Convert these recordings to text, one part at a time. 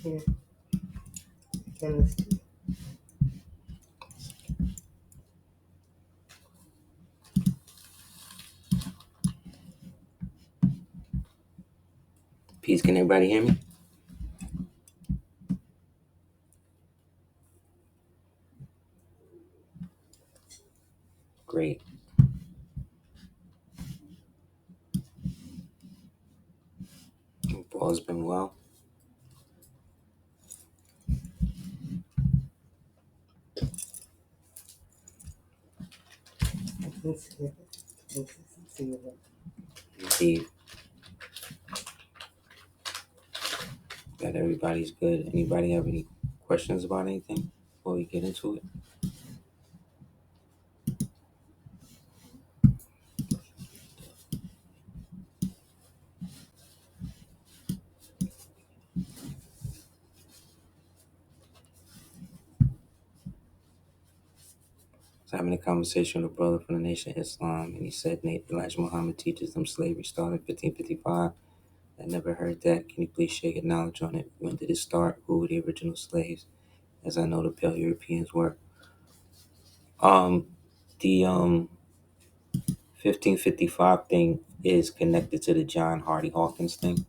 Yeah. And this, Peace, can everybody hear me? Great. All's been well. I can see it. Consistency of it. Indeed. That everybody's good. Anybody have any questions about anything before we get into it? I was having a conversation with a brother from the Nation of Islam, and he said Elijah Muhammad teaches them slavery started in 1555. I never heard that. Can you please share your knowledge on it? When did it start? Who were the original slaves? As I know the Pale Europeans were. The 1555 thing is connected to the John Hardy Hawkins thing.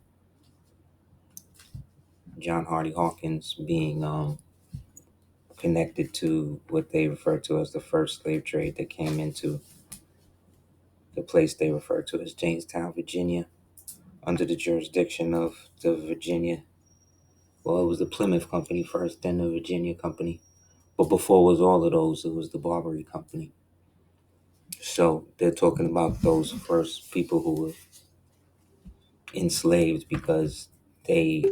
John Hardy Hawkins being connected to what they refer to as the first slave trade that came into the place they refer to as Jamestown, Virginia, under the jurisdiction of the Virginia. Well, it was the Plymouth Company first, then the Virginia Company. But before it was all of those, it was the Barbary Company. So they're talking about those first people who were enslaved because they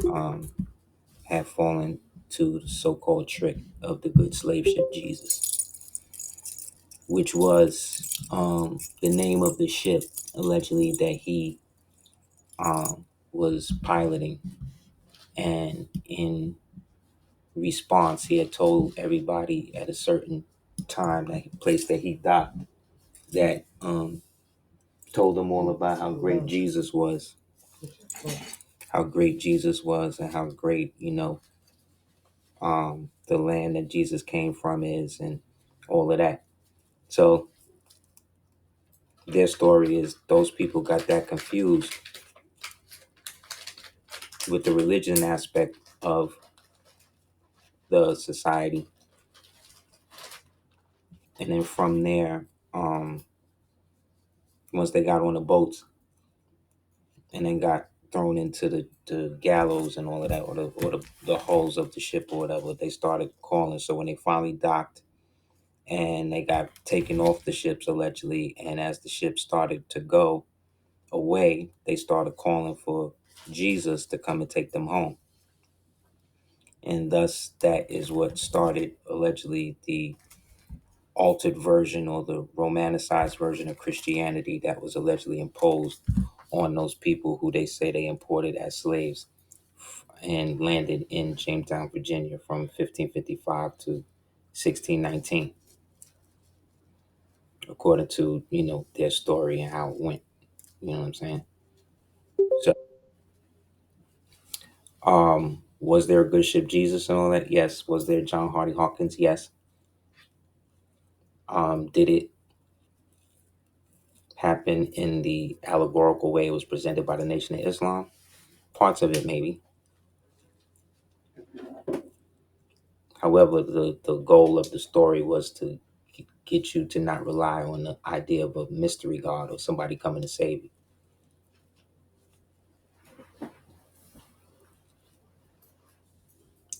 had fallen to the so-called trick of the good slave ship Jesus, which was the name of the ship allegedly that he was piloting. And in response, he had told everybody at a certain time, that place that he docked, that told them all about how great Jesus was, how great Jesus was, and how great, the land that Jesus came from is, and all of that. So their story is those people got that confused with the religion aspect of the society. And then from there, once they got on the boats and then got thrown into the gallows and all of that, or the hulls of the ship or whatever, they started calling. So when they finally docked and they got taken off the ships allegedly, and as the ship started to go away, they started calling for Jesus to come and take them home. And thus that is what started allegedly the altered version or the romanticized version of Christianity that was allegedly imposed on those people who they say they imported as slaves and landed in Jamestown, Virginia from 1555 to 1619, according to, their story and how it went. You know what I'm saying? So, was there a good ship Jesus and all that? Yes. Was there John Hardy Hawkins? Yes. Did it happen in the allegorical way it was presented by the Nation of Islam? Parts of it, maybe. However, the goal of the story was to get you to not rely on the idea of a mystery God or somebody coming to save you.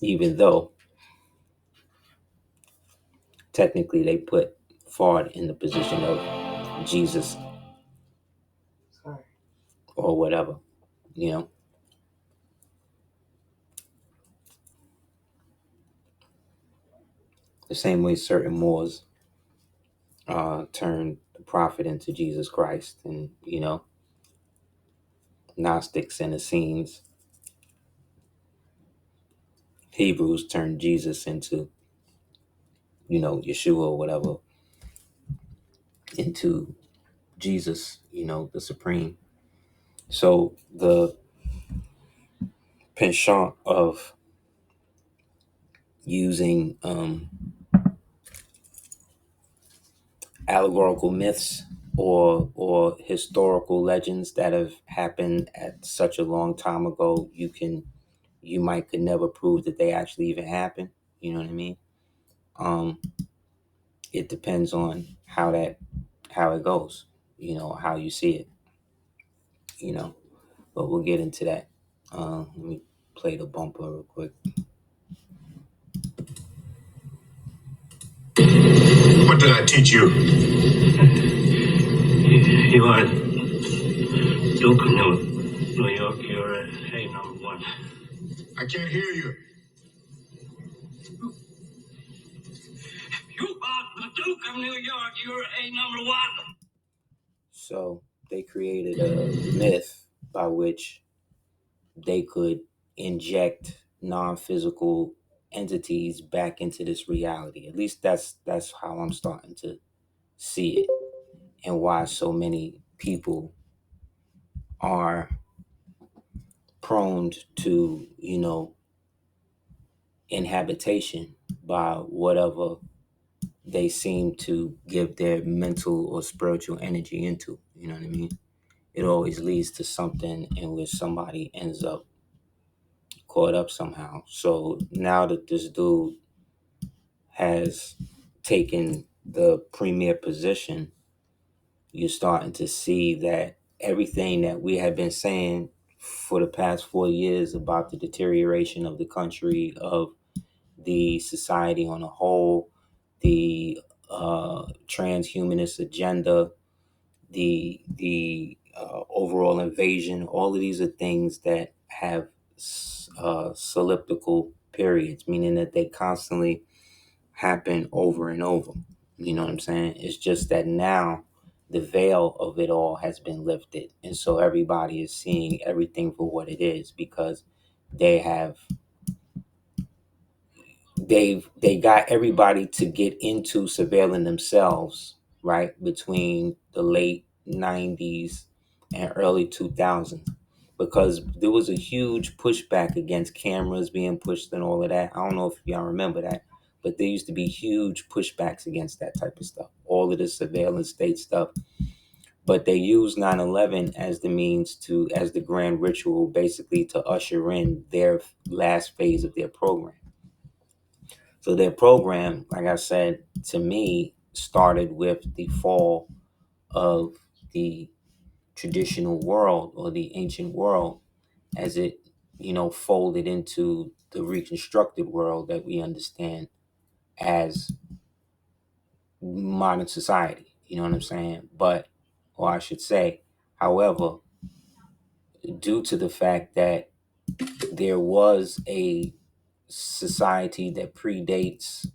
Even though technically they put Fard in the position of Jesus Sorry. or whatever, you know. The same way certain Moors turned the prophet into Jesus Christ, and Gnostics and Essenes, Hebrews turned Jesus into, Yeshua or whatever, into Jesus, the supreme. So the penchant of using allegorical myths or historical legends that have happened at such a long time ago, you might could never prove that they actually even happened. You know what I mean? Um, it depends on how it goes, how you see it, you know. But we'll get into that. Let me play the bumper real quick. What did I teach you? You are Duke of New York. You're a number one. I can't hear you. You are the Duke of New York. You're a number one. So they created a myth by which they could inject non-physical entities back into this reality. At least that's how I'm starting to see it, and why so many people are prone to, inhabitation by whatever they seem to give their mental or spiritual energy into. You know what I mean? It always leads to something in which somebody ends up caught up somehow. So now that this dude has taken the premier position, you're starting to see that everything that we have been saying for the past 4 years about the deterioration of the country, of the society on a whole, the transhumanist agenda, the overall invasion, all of these are things that have soliptical periods, meaning that they constantly happen over and over. You know what I'm saying? It's just that now the veil of it all has been lifted. And so everybody is seeing everything for what it is, because they have they got everybody to get into surveilling themselves, right, between the late 90s and early 2000s, because there was a huge pushback against cameras being pushed and all of that. I don't know if y'all remember that, but there used to be huge pushbacks against that type of stuff, all of the surveillance state stuff. But they used 9/11 as the means to, as the grand ritual, basically to usher in their last phase of their program. So their program, like I said, to me, started with the fall of the traditional world, or the ancient world, as it, folded into the reconstructed world that we understand as modern society. You know what I'm saying? But, or I should say, however, due to the fact that there was a society that predates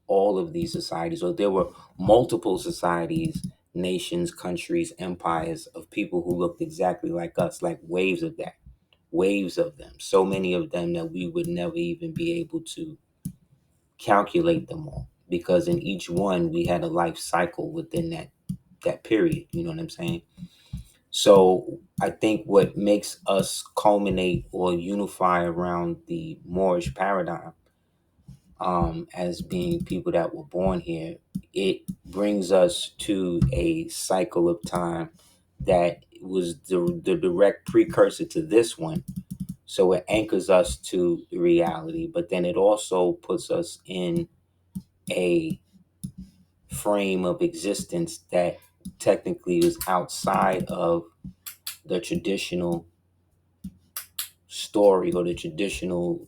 all of these societies, or there were multiple societies, nations, countries, empires of people who looked exactly like us, like waves of that, waves of them, so many of them that we would never even be able to calculate them all, because in each one we had a life cycle within that period. You know what I'm saying? So I think what makes us culminate or unify around the Moorish paradigm, as being people that were born here, it brings us to a cycle of time that was the direct precursor to this one. So it anchors us to reality, but then it also puts us in a frame of existence that technically is outside of the traditional story, or the traditional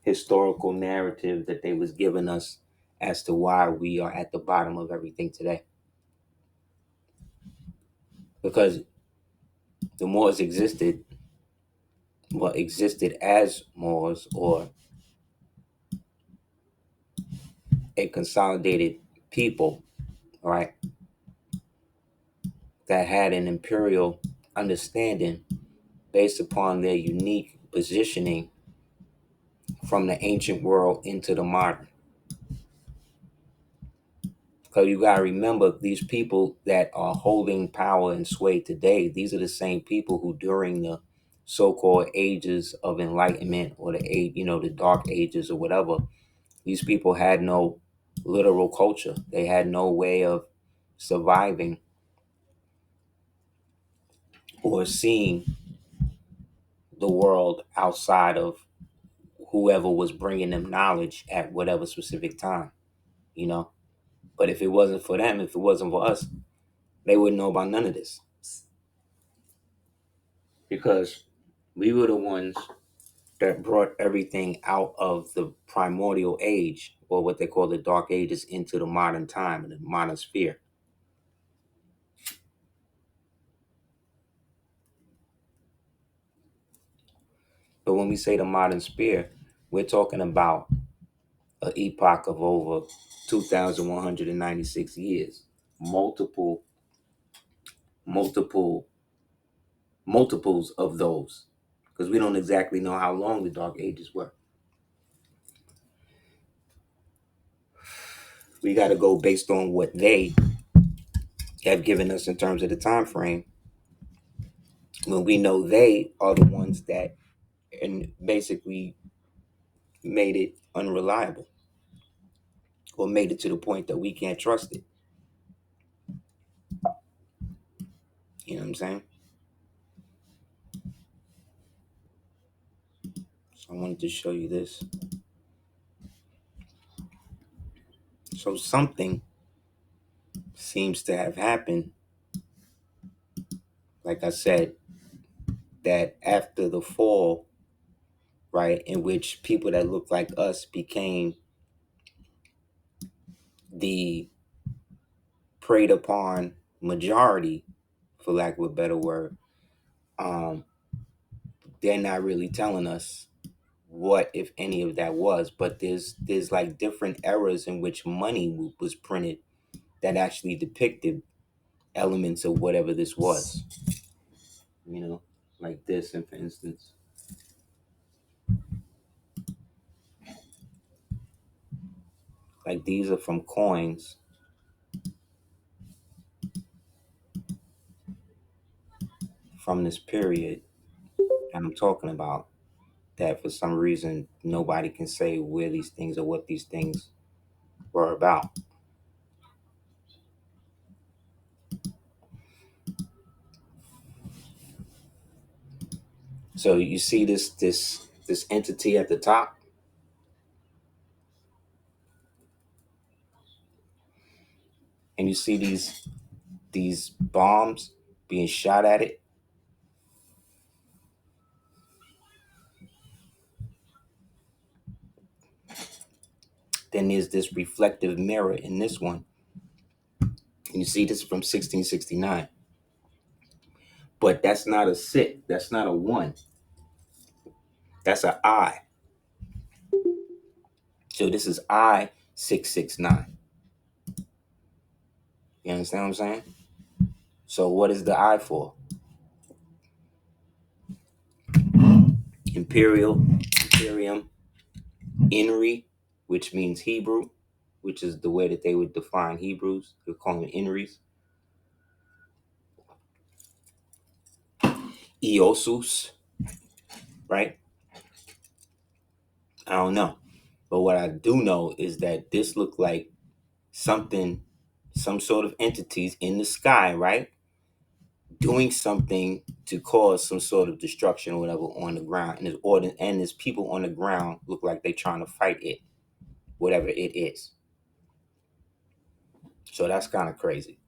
historical narrative that they was giving us as to why we are at the bottom of everything today. Because the Moors existed as Moors, or a consolidated people, right, that had an imperial understanding based upon their unique positioning from the ancient world into the modern. Because you got to remember, these people that are holding power and sway today, these are the same people who during the so-called ages of enlightenment, or the dark ages or whatever, these people had no literal culture. They had no way of surviving or seeing the world outside of whoever was bringing them knowledge at whatever specific time, you know. But if it wasn't for them, if it wasn't for us, they wouldn't know about none of this, because we were the ones that brought everything out of the primordial age, or what they call the dark ages, into the modern time and the modern sphere. But when we say the modern sphere, we're talking about an epoch of over 2,196 years, multiple multiple multiples of those, because we don't exactly know how long the dark ages were. We got to go based on what they have given us in terms of the time frame, when we know they are the ones that and basically made it unreliable, or made it to the point that we can't trust it. You know what I'm saying? So I wanted to show you this. So something seems to have happened, like I said, that after the fall, right, in which people that look like us became the preyed upon majority, for lack of a better word, they're not really telling us what, if any, of that was. But there's like different eras in which money was printed that actually depicted elements of whatever this was. You know, like this, and for instance, like these are from coins from this period that I'm talking about, that for some reason nobody can say where these things or what these things were about. So you see this entity at the top, and you see these bombs being shot at it. Then there's this reflective mirror in this one, and you see this from 1669. But that's not a six, that's not a one, that's an I. So this is I 669. You understand what I'm saying? So what is the I for? Imperium, Inri, which means Hebrew, which is the way that they would define Hebrews. They call them Inris. Eosus, right? I don't know. But what I do know is that this looked like something, some sort of entities in the sky, right? Doing something to cause some sort of destruction or whatever on the ground. And there's people on the ground look like they're trying to fight it, whatever it is. So that's kind of crazy,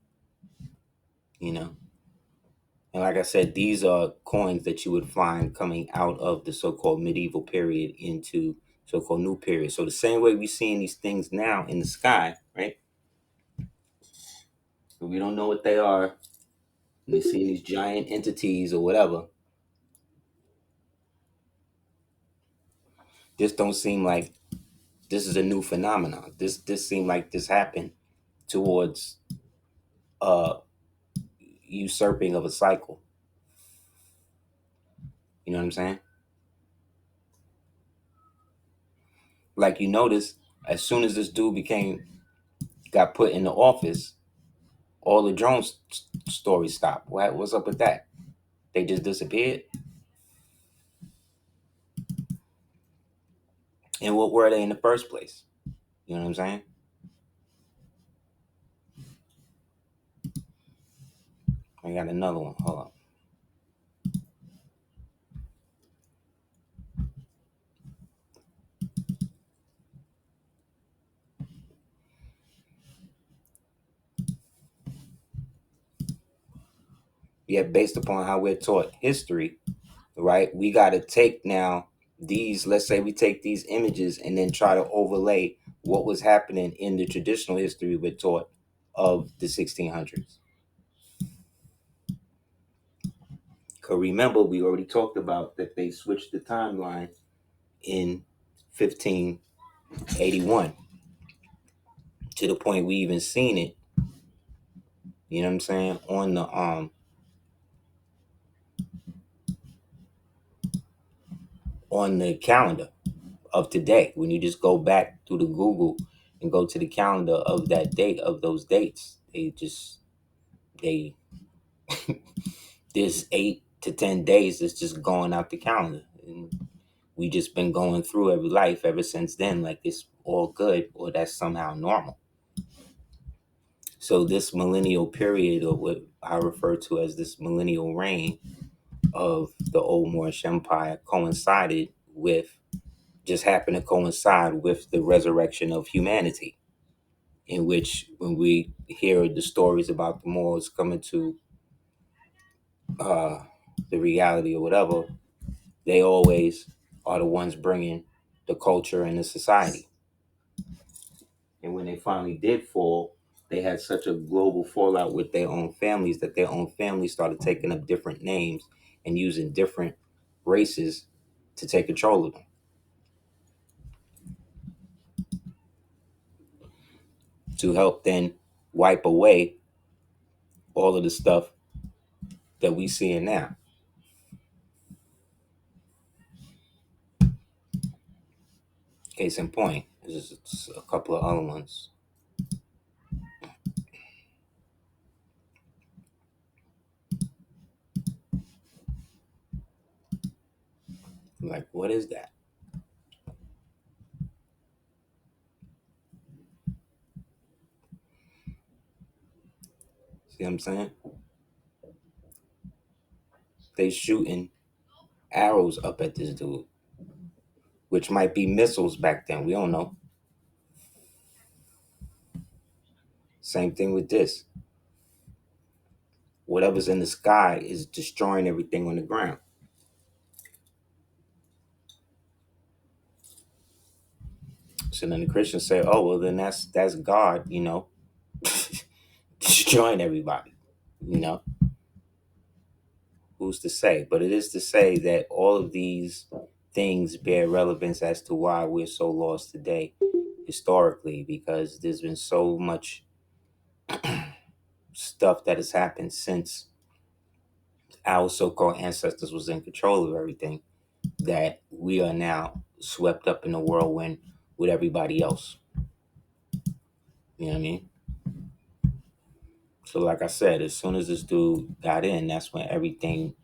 you know? And like I said, these are coins that you would find coming out of the so-called medieval period into so-called new period. So the same way we're seeing these things now in the sky, right? But we don't know what they are. We see these giant entities or whatever. This don't seem like this is a new phenomenon. This seemed like this happened towards usurping of a cycle. You know what I'm saying? Like, you notice, as soon as this dude got put in the office, all the drone stories stopped. What's up with that? They just disappeared. And what were they in the first place? You know what I'm saying? I got another one. Hold on. Yet based upon how we're taught history, right, we got to take now these, let's say we take these images and then try to overlay what was happening in the traditional history we're taught of the 1600s. Because remember, we already talked about that they switched the timeline in 1581 to the point we even seen it, you know what I'm saying, on the calendar of today. When you just go back through the Google and go to the calendar of that date, of those dates, they there's 8 to 10 days that's just going out the calendar, and we just been going through every life ever since then like it's all good, or that's somehow normal. So this millennial period, or what I refer to as this millennial reign of the old Moorish Empire, just happened to coincide with the resurrection of humanity, in which when we hear the stories about the Moors coming to the reality or whatever, they always are the ones bringing the culture and the society. And when they finally did fall, they had such a global fallout with their own families that their own families started taking up different names and using different races to take control of them, to help then wipe away all of the stuff that we seeing now. Case in point, there's just a couple of other ones. Like, what is that? See what I'm saying? They shooting arrows up at this dude, which might be missiles back then. We don't know. Same thing with this. Whatever's in the sky is destroying everything on the ground. So then the Christians say, "Oh, well, then that's God, destroying everybody." You know, who's to say? But it is to say that all of these things bear relevance as to why we're so lost today, historically, because there's been so much stuff that has happened since our so-called ancestors was in control of everything, that we are now swept up in the whirlwind with everybody else. You know what I mean? So like I said, as soon as this dude got in, that's when everything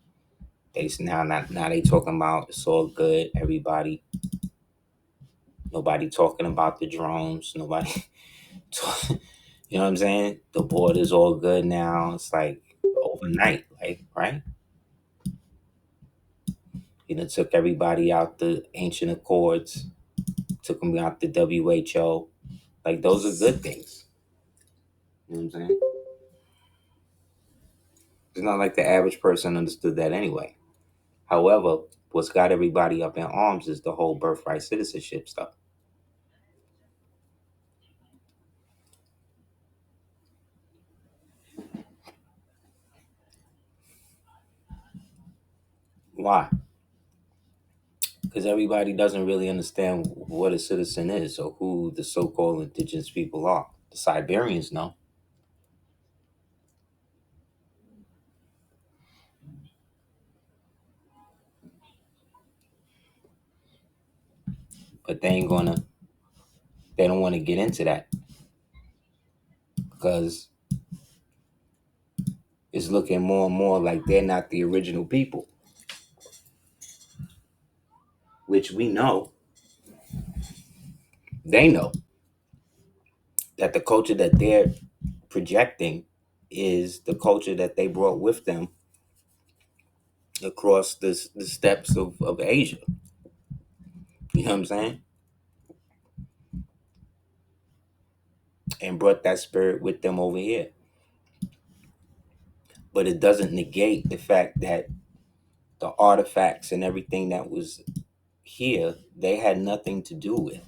now they talking about it's all good. Nobody talking about the drones. Nobody, you know what I'm saying? The border's all good now. It's like overnight, like, right? Took everybody out the ancient accords, took them out the WHO. Like, those are good things. You know what I'm saying? It's not like the average person understood that anyway. However, what's got everybody up in arms is the whole birthright citizenship stuff. Why? Because everybody doesn't really understand what a citizen is or who the so-called indigenous people are. The Siberians know. But they don't want to get into that because it's looking more and more like they're not the original people, which we know They know that the culture that they're projecting is the culture that they brought with them across the steppes of Asia. You know what I'm saying? And brought that spirit with them over here. But it doesn't negate the fact that the artifacts and everything that was here, they had nothing to do with.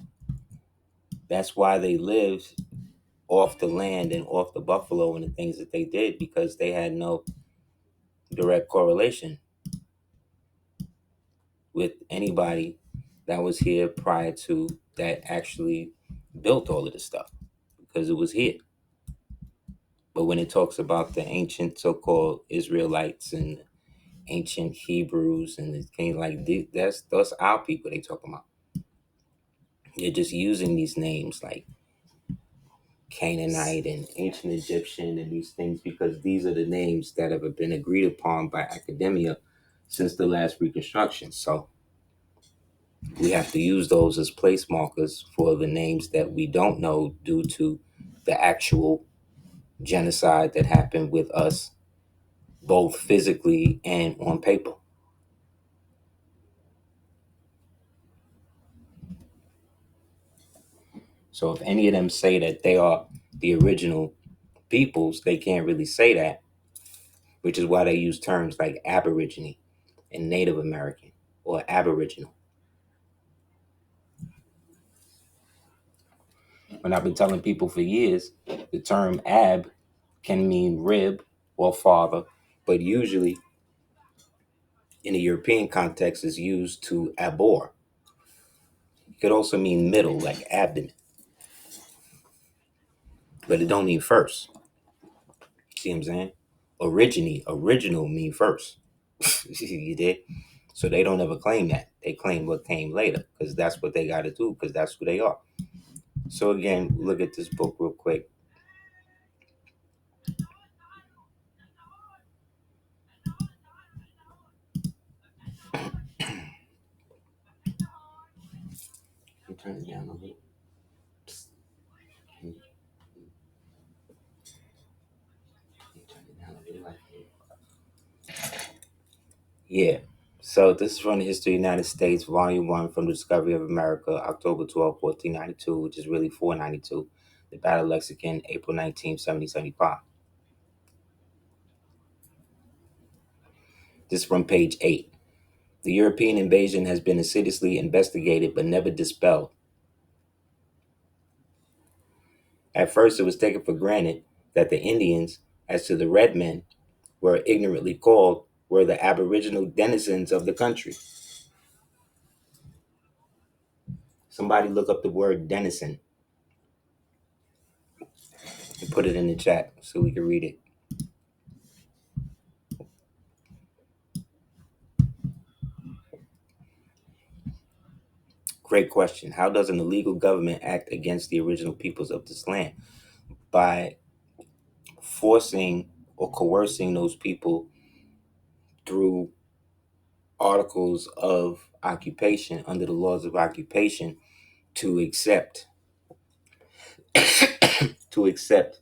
That's why they lived off the land and off the buffalo and the things that they did, because they had no direct correlation with anybody that was here prior to that actually built all of this stuff, because it was here. But when it talks about the ancient so-called Israelites and ancient Hebrews and things like this, that's our people they talking about. They're just using these names like Canaanite and ancient Egyptian and these things because these are the names that have been agreed upon by academia since the last Reconstruction. So we have to use those as place markers for the names that we don't know due to the actual genocide that happened with us, both physically and on paper. So if any of them say that they are the original peoples, they can't really say that, which is why they use terms like Aborigine and Native American or Aboriginal. When I've been telling people for years, the term ab can mean rib or father, but usually in the European context is used to abhor. It could also mean middle, like abdomen, but it don't mean first. See what I'm saying? Original mean first. You did? So they don't ever claim that. They claim what came later because that's what they got to do because that's who they are. So again, look at this book real quick. Turn it down a little. Yeah. So this is from the History of the United States, Volume 1, from the Discovery of America, October 12, 1492, which is really 492. The Battle Lexicon, April 19, 1775. This is from page 8. The European invasion has been assiduously investigated but never dispelled. At first, it was taken for granted that the Indians, as to the red men, were ignorantly called, were the aboriginal denizens of the country. Somebody look up the word denizen and put it in the chat so we can read it. Great question. How does an illegal government act against the original peoples of this land? By forcing or coercing those people through articles of occupation under the laws of occupation to accept to accept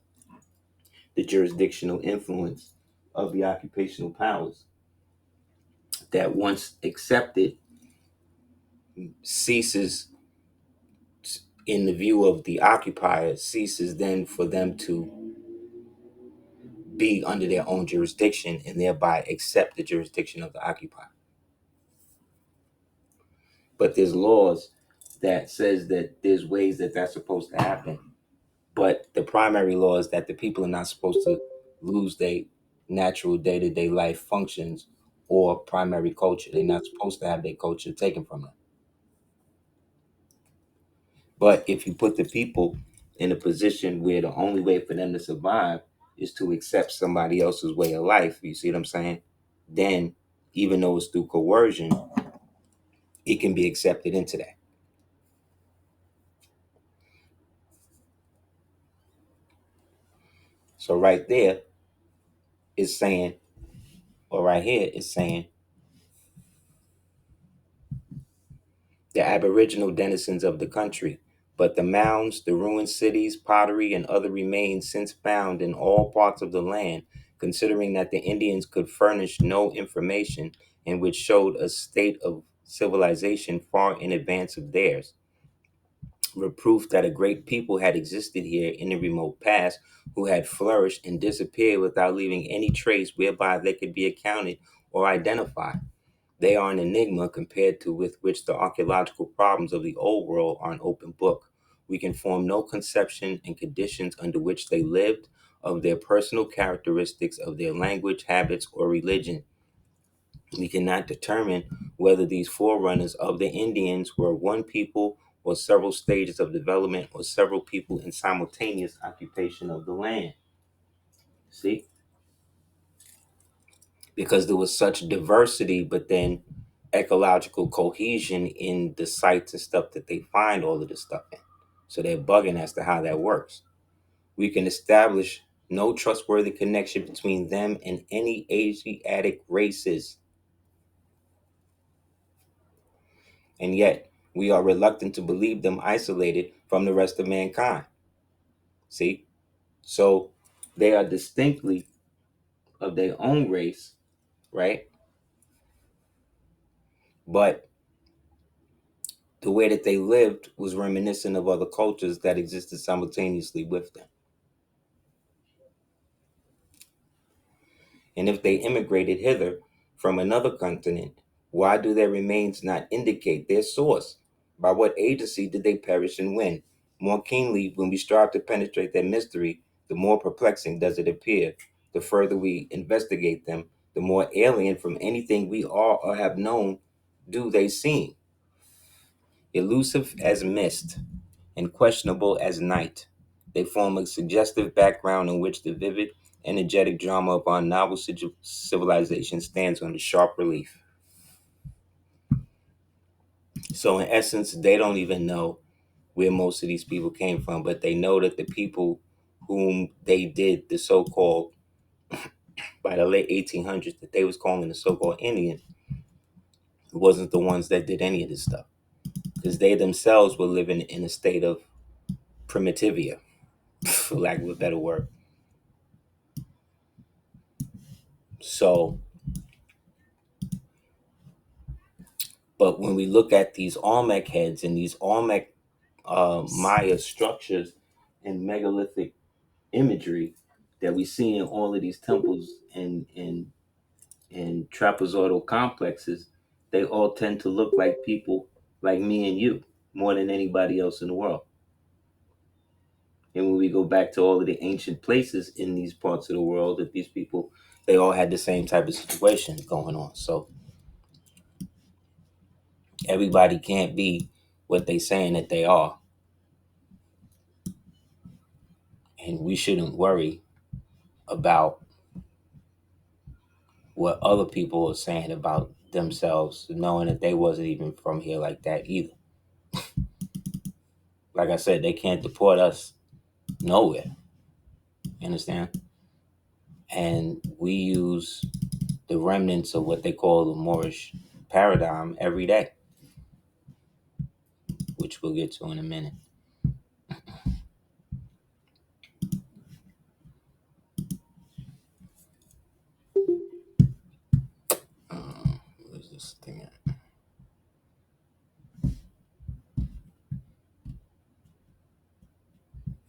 the jurisdictional influence of the occupational powers that once accepted ceases in the view of the occupier, ceases then for them to be under their own jurisdiction and thereby accept the jurisdiction of the occupier. But there's laws that says that there's ways that that's supposed to happen. But the primary law is that the people are not supposed to lose their natural day-to-day life functions or primary culture. They're not supposed to have their culture taken from them. But if you put the people in a position where the only way for them to survive is to accept somebody else's way of life, you see what I'm saying? Then, even though it's through coercion, it can be accepted into that. So right there is saying, or right here is saying, the aboriginal denizens of the country, But the mounds, the ruined cities, pottery, and other remains since found in all parts of the land, considering that the Indians could furnish no information and which showed a state of civilization far in advance of theirs, were proof that a great people had existed here in the remote past who had flourished and disappeared without leaving any trace whereby they could be accounted or identified. They are an enigma compared to with which the archaeological problems of the old world are an open book. We can form no conception and conditions under which they lived, of their personal characteristics, of their language, habits, or religion. We cannot determine whether these forerunners of the Indians were one people or several stages of development or several people in simultaneous occupation of the land. See? Because there was such diversity, but then ecological cohesion in the sites and stuff that they find all of this stuff in. So they're bugging as to how that works. We can establish no trustworthy connection between them and any Asiatic races. And yet, we are reluctant to believe them isolated from the rest of mankind. See? So they are distinctly of their own race, right? But the way that they lived was reminiscent of other cultures that existed simultaneously with them. And if they immigrated hither from another continent, why do their remains not indicate their source? By what agency did they perish and when? More keenly, when we strive to penetrate their mystery, the more perplexing does it appear. The further we investigate them, the more alien from anything we are or have known do they seem. Elusive as mist and questionable as night, they form a suggestive background in which the vivid, energetic drama of our novel civilization stands on a sharp relief. So, in essence, they don't even know where most of these people came from, but they know that the people whom they did the so-called, by the late 1800s, that they was calling the so-called Indian, wasn't the ones that did any of this stuff, because they themselves were living in a state of primitivia, for lack of a better word. So, but when we look at these Olmec heads and these Olmec Maya structures and megalithic imagery that we see in all of these temples and trapezoidal complexes, they all tend to look like people like me and you more than anybody else in the world. And when we go back to all of the ancient places in these parts of the world, that these people, they all had the same type of situation going on. So everybody can't be what they saying that they are. And we shouldn't worry about what other people are saying about themselves, knowing that they wasn't even from here like that either. Like I said, they can't deport us nowhere. You understand? And we use the remnants of what they call the Moorish Paradigm every day, which we'll get to in a minute. Where's this thing at?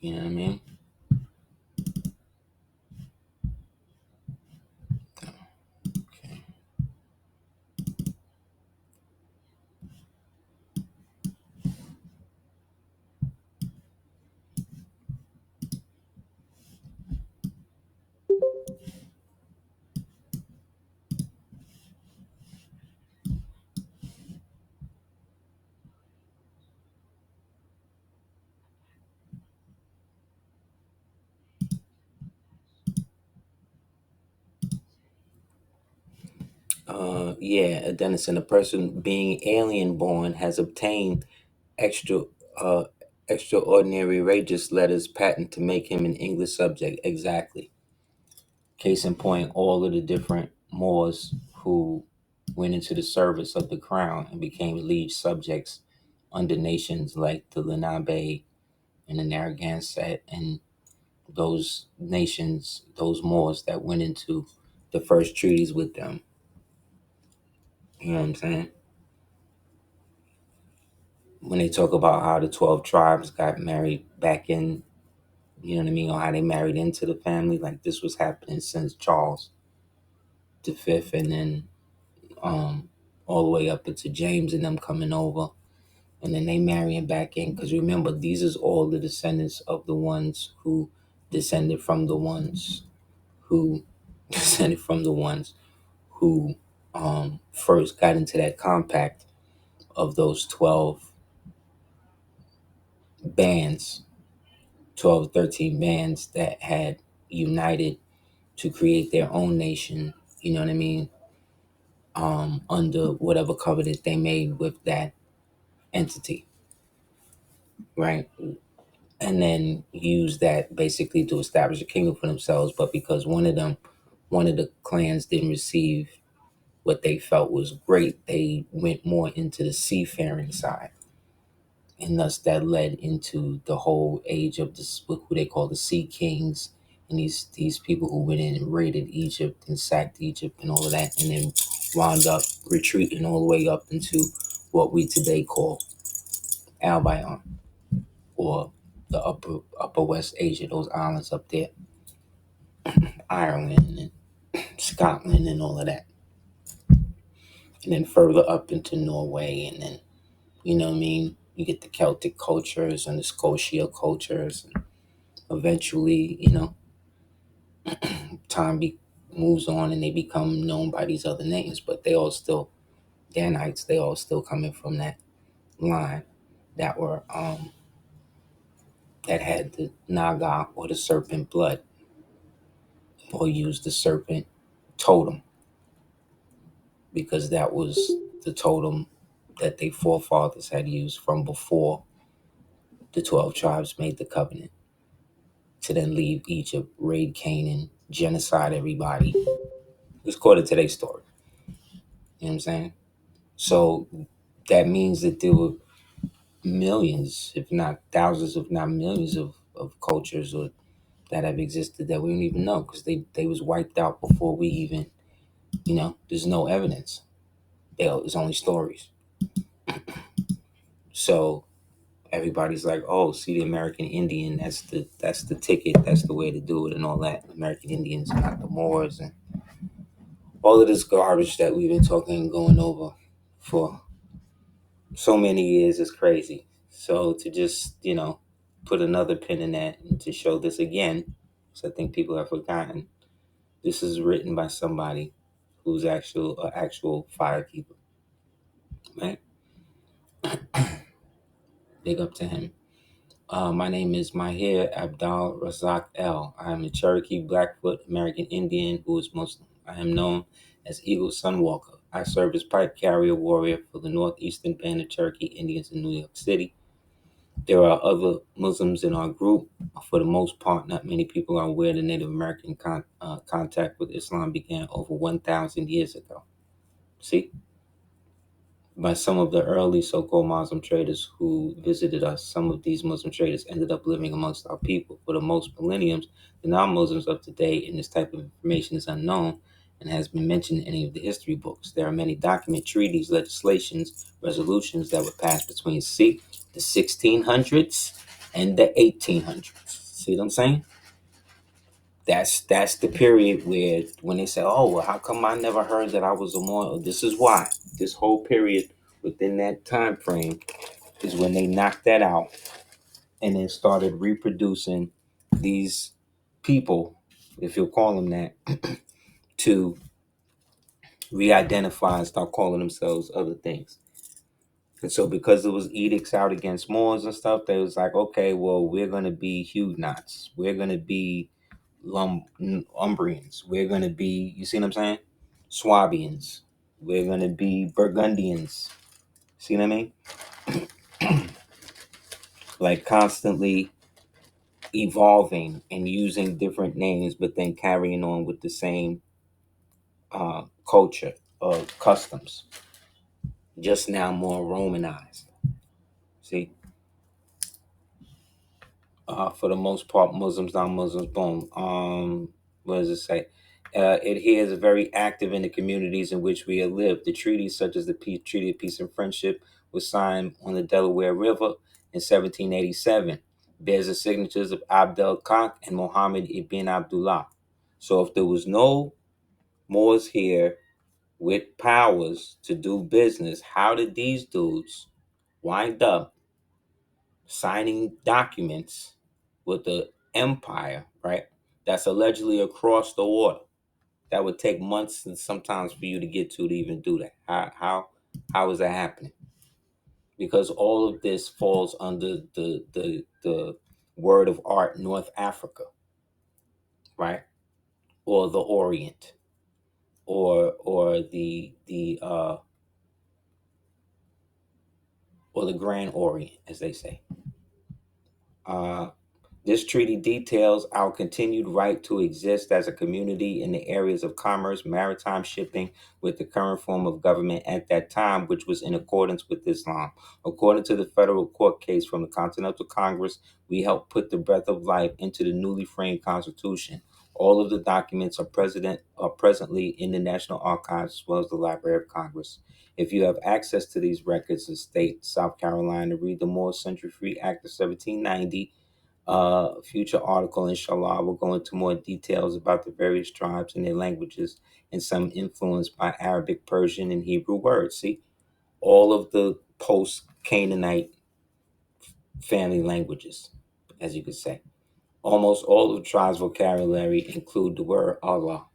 You know what I mean? Okay. Yeah, Denison, a person being alien born has obtained extra uh extraordinary outrageous letters patent to make him an English subject. Exactly. Case in point, all of the different Moors who went into the service of the crown and became liege subjects under nations like the Lenabe and the Narragansett and those nations, those Moors that went into the first treaties with them. You know what I'm saying? When they talk about how the 12 tribes got married back in, you know what I mean, or how they married into the family, like this was happening since Charles V, and then all the way up into James and them coming over, and then they marrying back in. Because remember, these is all the descendants of the ones who descended from the ones who descended from the ones who first got into that compact of those 12 bands, 12, 13 bands that had united to create their own nation, you know what I mean, under whatever covenant they made with that entity, right? And then use that basically to establish a kingdom for themselves. But because one of the clans didn't receive what they felt was great, they went more into the seafaring side. And thus that led into the whole age of this, who they call the Sea Kings, and these people who went in and raided Egypt and sacked Egypt and all of that, and then wound up retreating all the way up into what we today call Albion, or the upper West Asia, those islands up there, Ireland and Scotland and all of that, and then further up into Norway, and then, you know what I mean, you get the Celtic cultures and the Scotia cultures, and eventually, you know, time moves on and they become known by these other names, but they all still Danites. They all still coming from that line that were that had the Naga or the serpent blood, or used the serpent totem, because that was the totem that their forefathers had used from before the 12 tribes made the covenant to then leave Egypt, raid Canaan, genocide everybody. It's according to their story. You know what I'm saying? So that means that there were millions, if not thousands, if not millions of cultures or that have existed that we don't even know, because they was wiped out before we even, you know, there's no evidence. There's only stories. So everybody's like, oh, see, the American Indian, that's the ticket, that's the way to do it and all that. American Indians, not the Moors, and all of this garbage that we've been talking and going over for so many years is crazy. So to just, you know, put another pin in that and to show this again, because I think people have forgotten, this is written by somebody who's actual firekeeper, right? Big up to him. My name is Mahir Abdal Razak El. I am a Cherokee Blackfoot American Indian who is Muslim. I am known as Eagle Sunwalker. I serve as pipe carrier warrior for the Northeastern Band of Cherokee Indians in New York City. There are other Muslims in our group. For the most part, not many people are aware the Native American contact with Islam began over 1,000 years ago. See? By some of the early so-called Muslim traders who visited us. Some of these Muslim traders ended up living amongst our people. For the most millenniums, the non-Muslims of today, and this type of information is unknown and has been mentioned in any of the history books. There are many document treaties, legislations, resolutions that were passed between the 1600s and the 1800s. See what I'm saying? That's the period where, when they say, oh, well, how come I never heard that I was a Moor? This is why. This whole period within that time frame is when they knocked that out and then started reproducing these people, if you'll call them that, to re-identify and start calling themselves other things. And so because there was edicts out against Moors and stuff, they was like, okay, well, we're going to be Huguenots. We're going to be Umbrians. We're going to be, you see what I'm saying? Swabians. We're going to be Burgundians. See what I mean? Like constantly evolving and using different names, but then carrying on with the same culture or customs, just now more Romanized. See, for the most part, Muslims, non-Muslims, boom. What does it say? It here is very active in the communities in which we have lived. The treaties, such as the Treaty of Peace and Friendship, was signed on the Delaware River in 1787. Bears the signatures of Abdel Kak and Muhammad ibn Abdullah. So if there was no Moors here with powers to do business, how did these dudes wind up signing documents with the empire, right? That's allegedly across the water. That would take months and sometimes for you to get to even do that. How is that happening? Because all of this falls under the word of art, North Africa, right? Or the Orient, or the Grand Orient, as they say. This treaty details our continued right to exist as a community in the areas of commerce, maritime shipping, with the current form of government at that time, which was in accordance with Islam. According to the federal court case from the Continental Congress, we helped put the breath of life into the newly framed Constitution. All of the documents are presently in the National Archives as well as the Library of Congress. If you have access to these records of state, South Carolina, read the Moore Century Free Act of 1790. Future article, inshallah, will go into more details about the various tribes and their languages, and some influenced by Arabic, Persian, and Hebrew words. See, all of the post-Canaanite family languages, as you could say. Almost all of the tribes' vocabulary include the word Allah.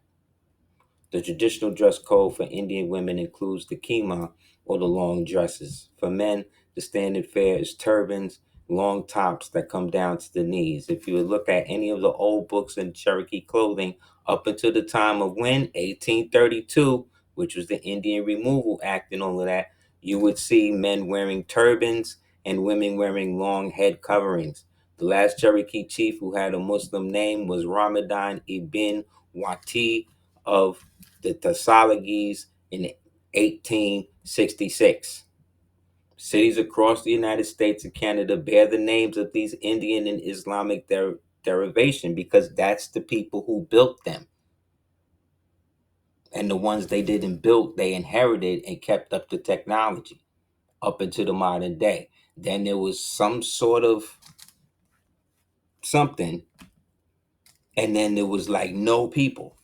The traditional dress code for Indian women includes the kima, or the long dresses. For men, the standard fare is turbans, long tops that come down to the knees. If you would look at any of the old books in Cherokee clothing up until the time of when? 1832, which was the Indian Removal Act and all of that, you would see men wearing turbans and women wearing long head coverings. The last Cherokee chief who had a Muslim name was Ramadan ibn Wati of the Taxatur in 1866. Cities across the United States and Canada bear the names of these Indian and Islamic derivation because that's the people who built them. And the ones they didn't build, they inherited and kept up the technology up into the modern day. Then there was some sort of something, and then there was like no people.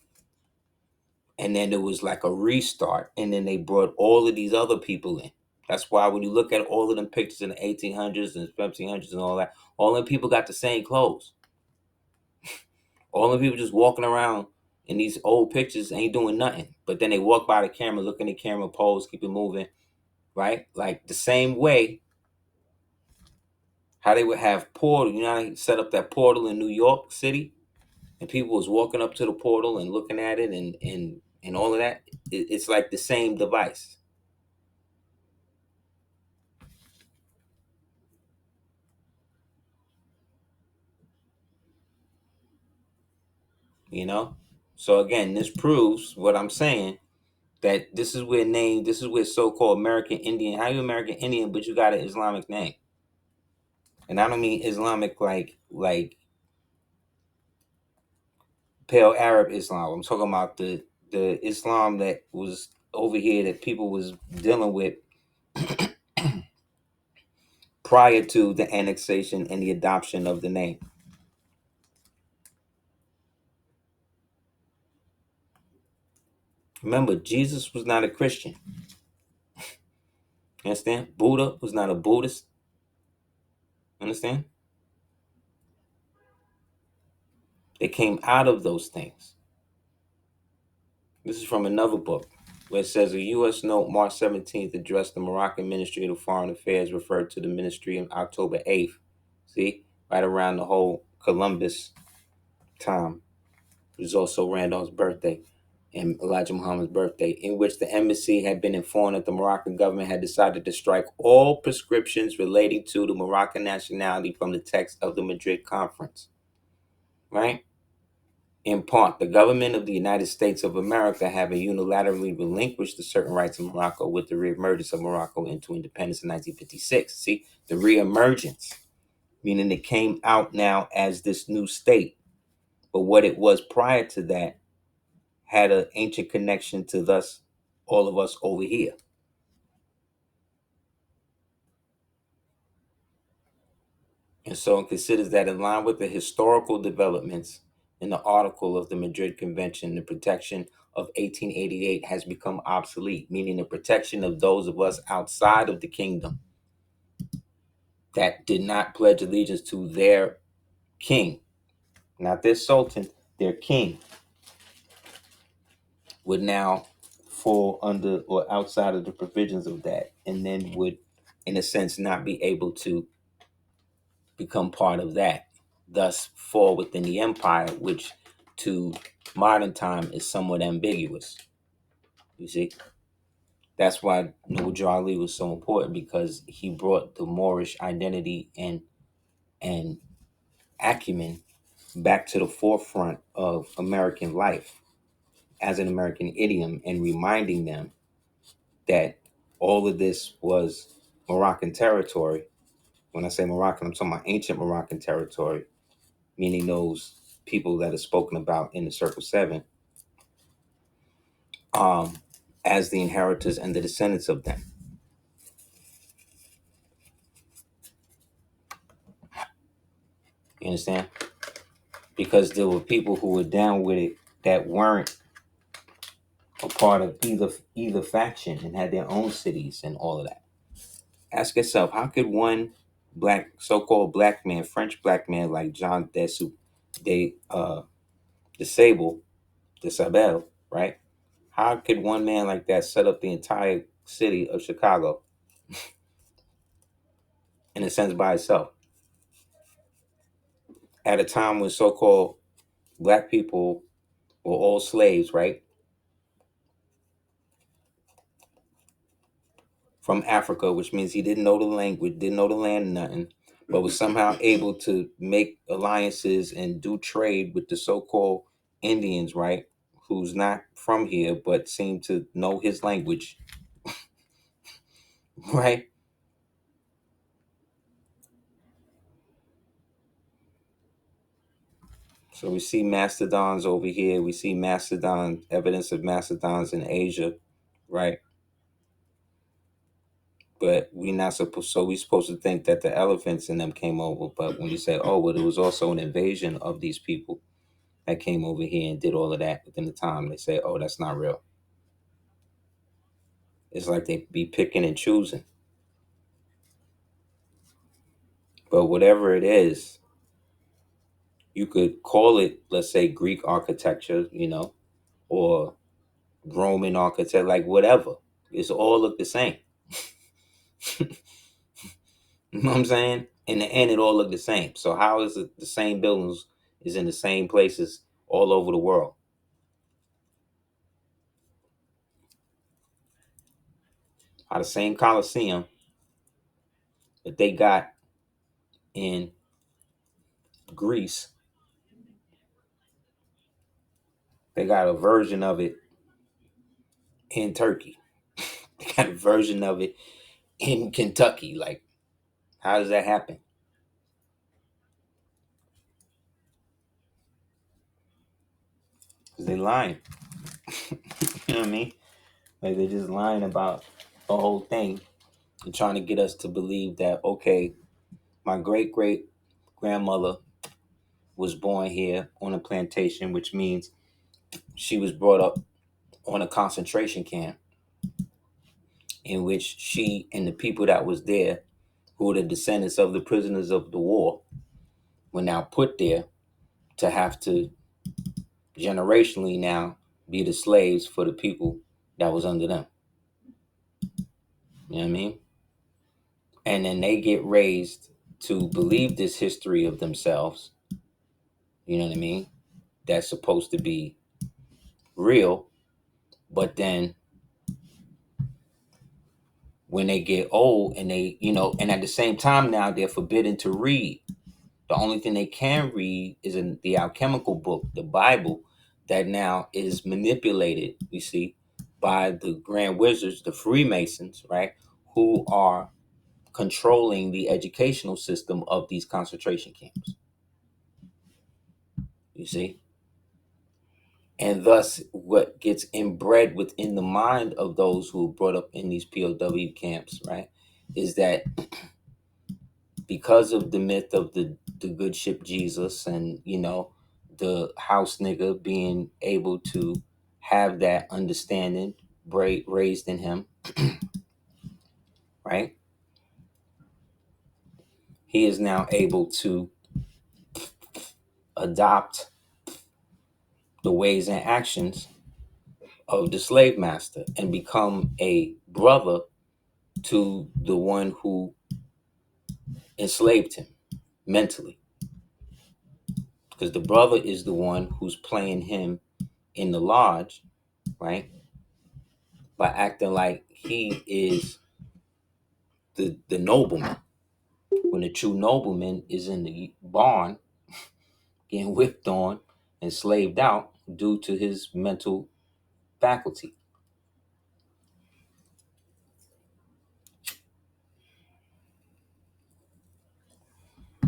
And then there was like a restart, and then they brought all of these other people in. That's why when you look at all of them pictures in the 1800s and 1700s and all that, all them people got the same clothes. All them people just walking around in these old pictures ain't doing nothing. But then they walk by the camera, look in the camera, pose, keep it moving, right? Like the same way how they would have portal. You know how they set up that portal in New York City? And people was walking up to the portal and looking at it and all of that. It's like the same device. So again, this proves what I'm saying, that this is where so-called American Indian, how you American Indian but you got an Islamic name. And I don't mean Islamic like pale Arab Islam. I'm talking about the Islam that was over here that people was dealing with prior to the annexation and the adoption of the name. Remember, Jesus was not a Christian. Understand? Buddha was not a Buddhist. Understand? They came out of those things. This is from another book where it says a U.S. note March 17th addressed the Moroccan Ministry of Foreign Affairs referred to the ministry on October 8th. See? Right around the whole Columbus time. It was also Randolph's birthday and Elijah Muhammad's birthday, in which the embassy had been informed that the Moroccan government had decided to strike all prescriptions relating to the Moroccan nationality from the text of the Madrid Conference. Right? In part, the government of the United States of America having unilaterally relinquished the certain rights of Morocco with the reemergence of Morocco into independence in 1956. See, the reemergence, meaning it came out now as this new state. But what it was prior to that had an ancient connection to thus all of us over here. And so it considers that in line with the historical developments in the article of the Madrid Convention, the protection of 1888 has become obsolete, meaning the protection of those of us outside of the kingdom that did not pledge allegiance to their king, not their sultan, their king, would now fall under or outside of the provisions of that, and then would, in a sense, not be able to become part of that, thus fall within the empire, which to modern time is somewhat ambiguous. You see, that's why Noble Ali was so important, because he brought the Moorish identity and acumen back to the forefront of American life as an American idiom, and reminding them that all of this was Moroccan territory. When I say Moroccan, I'm talking about ancient Moroccan territory, meaning those people that are spoken about in the Circle Seven, as the inheritors and the descendants of them. You understand? Because there were people who were down with it that weren't a part of either faction and had their own cities and all of that. Ask yourself, how could one black, so-called black man, French black man like Jean Desabel, right? How could one man like that set up the entire city of Chicago in a sense by itself? At a time when so-called black people were all slaves, right? From Africa, which means he didn't know the language, didn't know the land, nothing, but was somehow able to make alliances and do trade with the so-called Indians, right? Who's not from here, but seem to know his language, right? So we see mastodons over here. We see evidence of mastodons in Asia, right? But we not supposed. So we supposed to think that the elephants in them came over. But when you say, oh, well, there was also an invasion of these people that came over here and did all of that within the time, they say, oh, that's not real. It's like they be picking and choosing. But whatever it is, you could call it, let's say, Greek architecture, or Roman architecture, like whatever. It's all look the same. You know what I'm saying? In the end, it all look the same. So how is it the same buildings is in the same places all over the world? How the same Colosseum that they got in Greece, they got a version of it in Turkey. They got a version of it in Kentucky. Like, how does that happen? Because they lying. You know what I mean? Like, they're just lying about the whole thing and trying to get us to believe that, okay, my great grandmother was born here on a plantation, which means she was brought up on a concentration camp in which she and the people that was there, who were the descendants of the prisoners of the war, were now put there to have to generationally now be the slaves for the people that was under them. You know what I mean? And then they get raised to believe this history of themselves, you know what I mean? That's supposed to be real. But then when they get old and they, and at the same time now they're forbidden to read. The only thing they can read is in the alchemical book, the Bible, that now is manipulated, you see, by the Grand Wizards, the Freemasons, right, who are controlling the educational system of these concentration camps. You see? And thus, what gets inbred within the mind of those who are brought up in these POW camps, right, is that because of the myth of the good ship Jesus and, the house nigga being able to have that understanding raised in him, right, he is now able to adopt the ways and actions of the slave master and become a brother to the one who enslaved him mentally, because the brother is the one who's playing him in the lodge, right, by acting like he is the nobleman, when the true nobleman is in the barn getting whipped on and slaved out due to his mental faculty.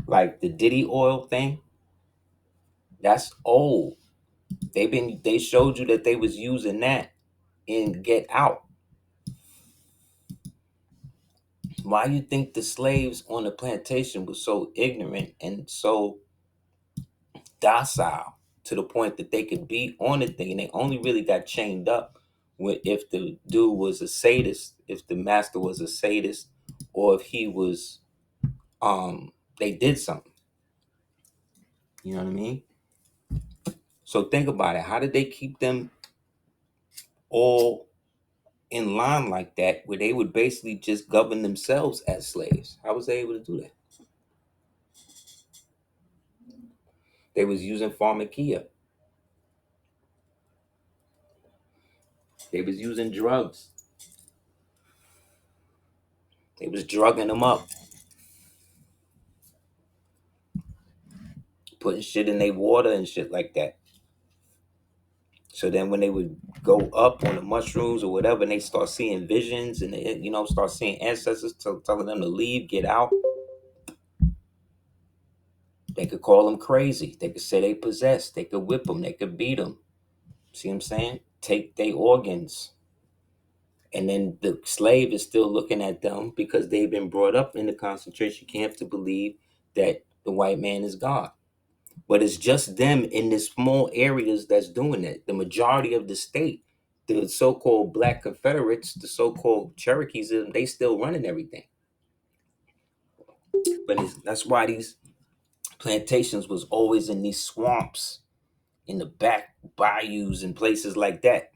Like the Diddy oil thing, that's old. They showed you that they was using that in Get Out. Why you think the slaves on the plantation were so ignorant and so docile to the point that they could be on the thing, and they only really got chained up if the dude was a sadist, if the master was a sadist, or if he was they did something. You know what I mean? So think about it. How did they keep them all in line like that, where they would basically just govern themselves as slaves? How was they able to do that? They was using pharmakia. They was using drugs. They was drugging them up, putting shit in their water and shit like that. So then when they would go up on the mushrooms or whatever, and they start seeing visions and they, start seeing ancestors telling them to leave, get out, they could call them crazy. They could say they possessed. They could whip them. They could beat them. See what I'm saying? Take their organs. And then the slave is still looking at them because they've been brought up in the concentration camp to believe that the white man is God. But it's just them in the small areas that's doing it. The majority of the state, the so-called Black Confederates, the so-called Cherokees, they still running everything. But that's why these plantations was always in these swamps, in the back bayous and places like that.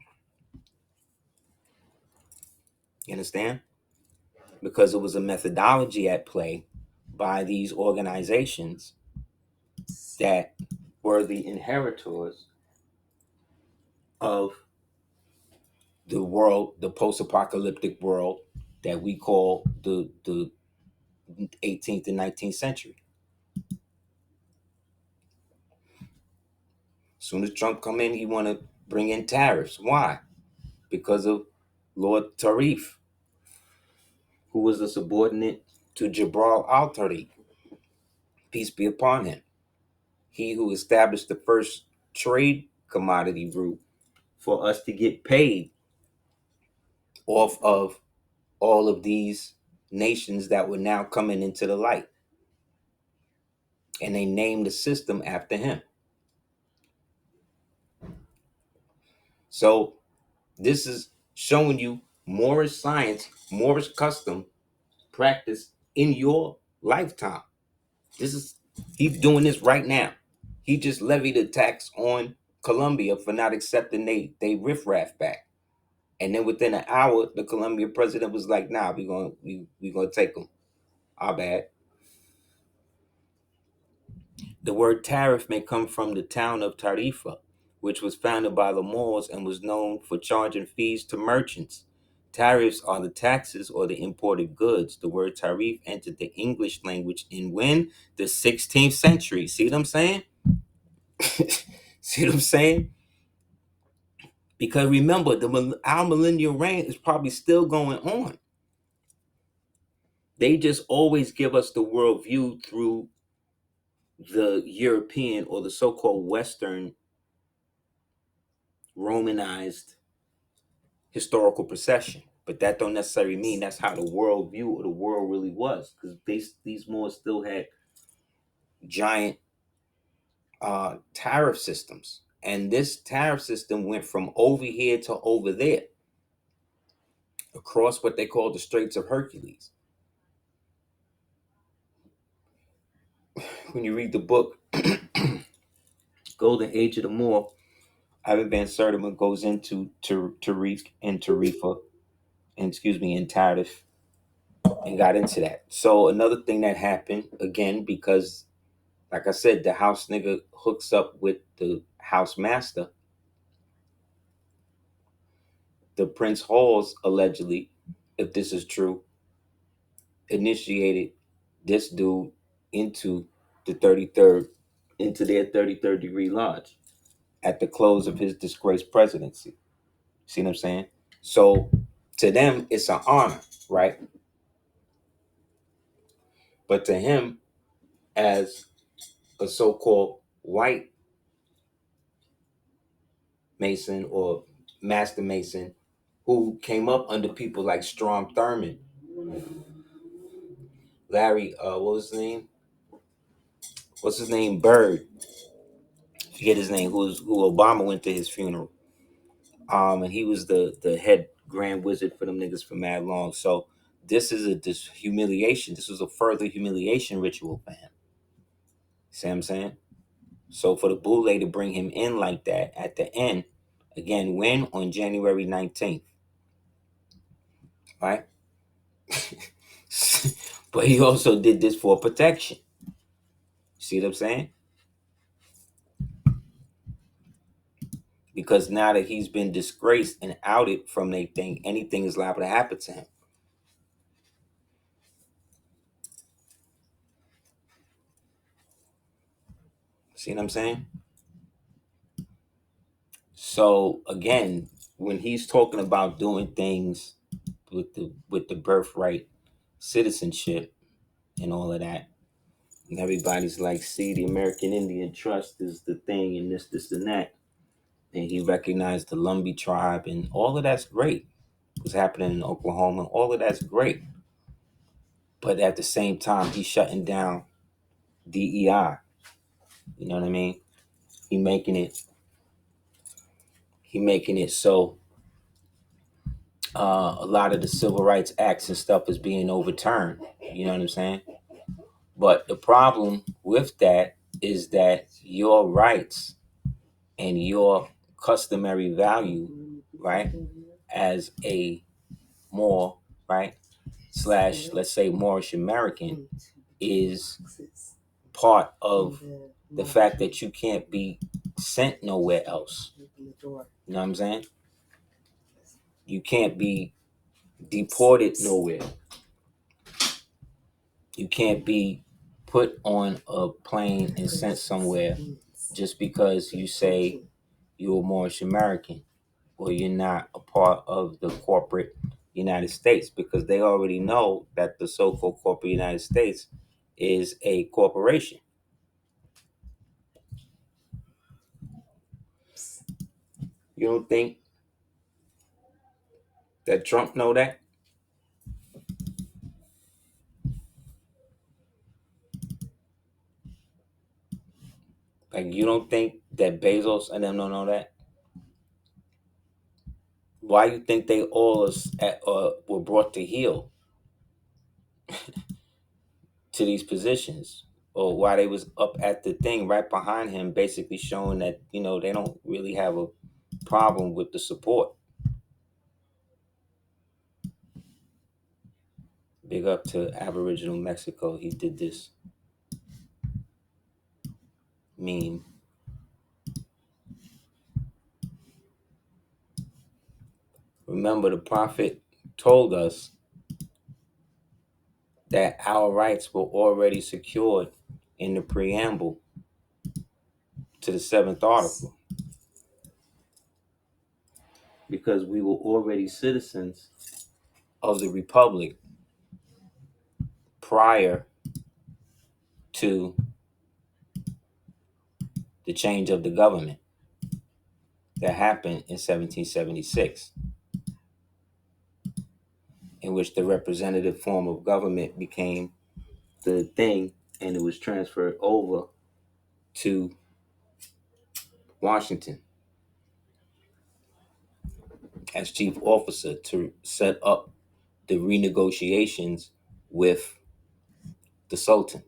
You understand? Because it was a methodology at play by these organizations that were the inheritors of the world, the post-apocalyptic world that we call the 18th and 19th century. As soon as Trump come in, he want to bring in tariffs. Why? Because of Lord Tarif, who was a subordinate to Jabral al-Tariq. Peace be upon him. He who established the first trade commodity route for us to get paid off of all of these nations that were now coming into the light. And they named the system after him. So this is showing you Moorish science, Moorish custom practice in your lifetime. He's doing this right now. He just levied a tax on Colombia for not accepting they riffraff back. And then within an hour, the Colombian president was like, nah, we gonna take them. Our bad. The word tariff may come from the town of Tarifa, which was founded by the Moors and was known for charging fees to merchants Tariffs are the taxes or the imported goods. The word tariff entered the English language in when? The 16th century. See what I'm saying? See what I'm saying? Because remember, our millennial reign is probably still going on. They just always give us the worldview through the European or the so-called Western Romanized historical procession. But that don't necessarily mean that's how the worldview or the world really was, because these Moors still had giant tariff systems, and this tariff system went from over here to over there, across what they call the Straits of Hercules. When you read the book Golden Age of the Moor, Ivan Van Sertima goes into Tariq and Tarifa, and and tariff, and got into that. So another thing that happened again, because like I said, the house nigga hooks up with the house master. The Prince Halls allegedly, if this is true, initiated this dude into the 33rd, into their 33rd degree lodge at the close of his disgraced presidency. See what I'm saying? So to them, it's an honor, right? But to him, as a so-called white Mason or Master Mason who came up under people like Strom Thurmond, Larry, what was his name? What's his name? Bird. Forget his name. Who Obama went to his funeral. And he was the head grand wizard for them niggas for mad long. So this is this humiliation. This was a further humiliation ritual for him. See what I'm saying? So for the Boule to bring him in like that at the end, again, when? On January 19th. Right? But he also did this for protection. See what I'm saying? Because now that he's been disgraced and outed from anything is liable to happen to him. See what I'm saying? So again, when he's talking about doing things with the birthright citizenship and all of that, and everybody's like, see, the American Indian Trust is the thing, and this, and that. And he recognized the Lumbee tribe, and all of that's great. What's happening in Oklahoma, all of that's great. But at the same time, he's shutting down DEI. You know what I mean? He making it so a lot of the civil rights acts and stuff is being overturned. You know what I'm saying? But the problem with that is that your rights and your customary value, right, as a Moor, right, slash, let's say, Moorish American, is part of the fact that you can't be sent nowhere else. You know what I'm saying? You can't be deported nowhere. You can't be put on a plane and sent somewhere just because you say you're a Moorish American or you're not a part of the corporate United States, because they already know that the so-called corporate United States is a corporation. You don't think that Trump know that? Like, you don't think that Bezos and them don't know that? Why you think they all were brought to heel to these positions, or why they was up at the thing right behind him, basically showing that, they don't really have a problem with the support? Big up to Aboriginal Mexico. He did this meme. Remember, the prophet told us that our rights were already secured in the preamble to the 7th article, because we were already citizens of the republic prior to the change of the government that happened in 1776, in which the representative form of government became the thing, and it was transferred over to Washington as chief officer to set up the renegotiations with the Sultan,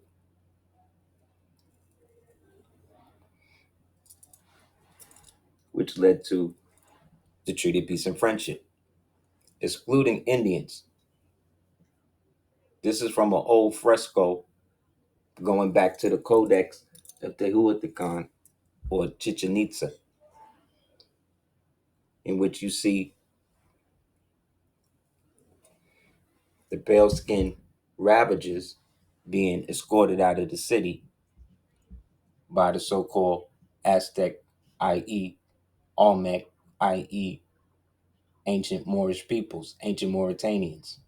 which led to the Treaty of Peace and Friendship. Excluding Indians. This is from an old fresco going back to the Codex of Tehuatihuacan or Chichen Itza, in which you see the pale skinned ravagers being escorted out of the city by the so called Aztec, i.e., Olmec, i.e., ancient Moorish peoples, ancient Mauritanians.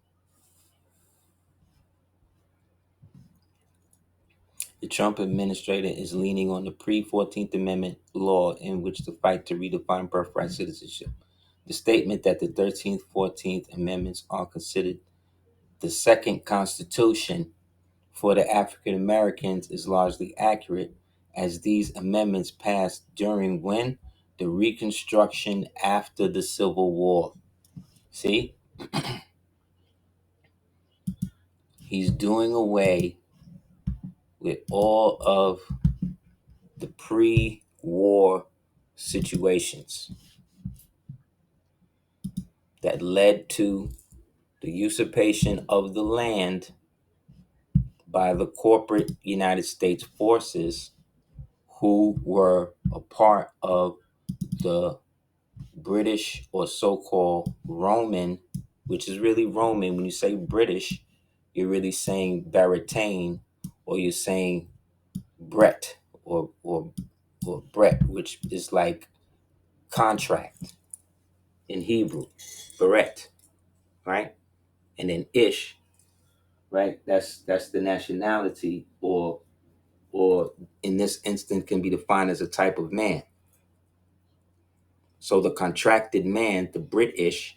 The Trump administration is leaning on the pre-14th Amendment law in which to fight to redefine birthright citizenship. The statement that the 13th, 14th Amendments are considered the second constitution for the African Americans is largely accurate, as these amendments passed during when? The Reconstruction after the Civil War. See? He's doing away with all of the pre-war situations that led to the usurpation of the land by the corporate United States forces, who were a part of the British or so-called Roman, which is really Roman. When you say British, you're really saying Baratane, or you're saying Brett, or Brett, which is like contract in Hebrew, Beret, right? And then Ish, right? That's the nationality, or in this instance can be defined as a type of man. So the contracted man, the British,